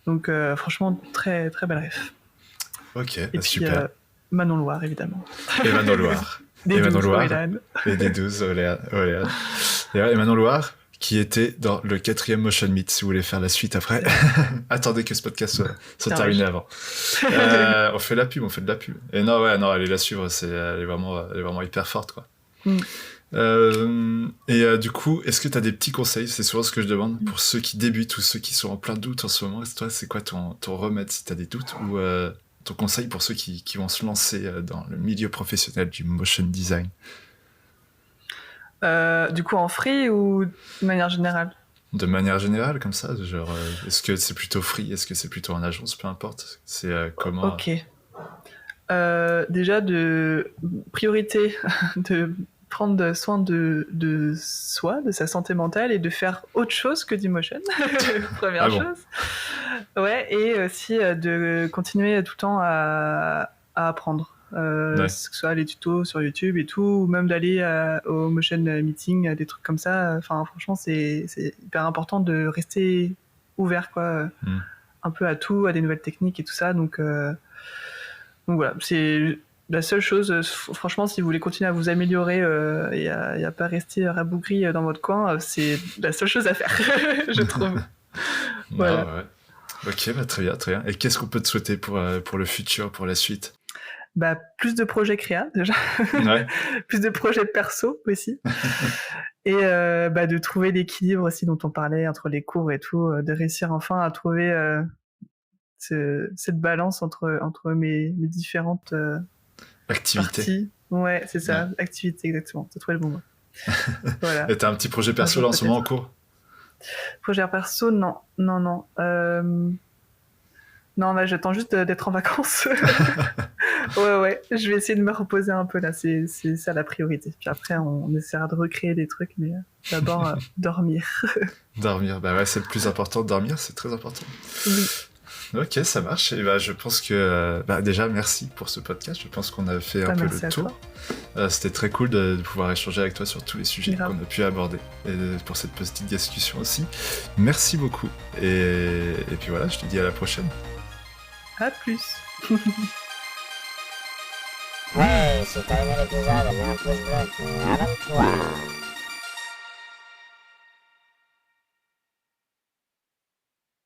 Donc franchement, très très belle ref. Ok, et puis, super. Manon Loire, évidemment. Et Manon Loire. Des 12, et des 12, Oléane. Et Manon Loire, qui était dans le 4e Motion Meet, si vous voulez faire la suite après. Attendez que ce podcast soit terminé avant. On fait de la pub. Et non, allez la suivre, elle est vraiment hyper forte, quoi. Du coup, est-ce que tu as des petits conseils? C'est souvent ce que je demande pour ceux qui débutent ou ceux qui sont en plein doute en ce moment. Toi, c'est quoi ton remède si tu as des doutes ou ton conseil pour ceux qui vont se lancer dans le milieu professionnel du motion design? Du coup, en free ou de manière générale? De manière générale, comme ça, genre, est-ce que c'est plutôt free? Est-ce que c'est plutôt en agence? Peu importe. C'est comment? Ok. Déjà, de priorité de prendre soin de soi, de sa santé mentale et de faire autre chose que du motion. Première chose. Ouais, et aussi de continuer tout le temps à apprendre. Que ce soit les tutos sur YouTube et tout, ou même d'aller au motion meeting, des trucs comme ça. Enfin, franchement, c'est hyper important de rester ouvert, quoi, un peu à tout, à des nouvelles techniques et tout ça. Donc voilà, c'est la seule chose. Franchement, si vous voulez continuer à vous améliorer et à pas rester rabougri dans votre coin, c'est la seule chose à faire, je trouve. Voilà. Ouais. Ok, très bien. Et qu'est-ce qu'on peut te souhaiter pour le futur, pour la suite? plus de projets créa déjà, Ouais. plus de projets perso aussi, et de trouver l'équilibre aussi dont on parlait entre les cours et tout, de réussir enfin à trouver cette balance entre mes différentes Activité. parties. Ouais, c'est ça, activité, exactement. T'as trouvé le bon mot. Voilà. Et t'as un petit projet perso là en ce moment en cours? Projet perso, non. Non, là, j'attends juste d'être en vacances. Ouais, je vais essayer de me reposer un peu là, c'est ça la priorité. Puis après, on essaiera de recréer des trucs, mais d'abord, dormir. Dormir, bah ouais, c'est le plus important, dormir, c'est très important. Oui. Ok, ça marche. Et je pense que déjà merci pour ce podcast. Je pense qu'on a fait un peu le tour. C'était très cool de pouvoir échanger avec toi sur tous les sujets qu'on a pu aborder et pour cette petite discussion aussi. Merci beaucoup. Et puis voilà, je te dis à la prochaine. À plus. Ouais, si t'as aimé l'épisode, mets un pouce bleu. Abonne-toi.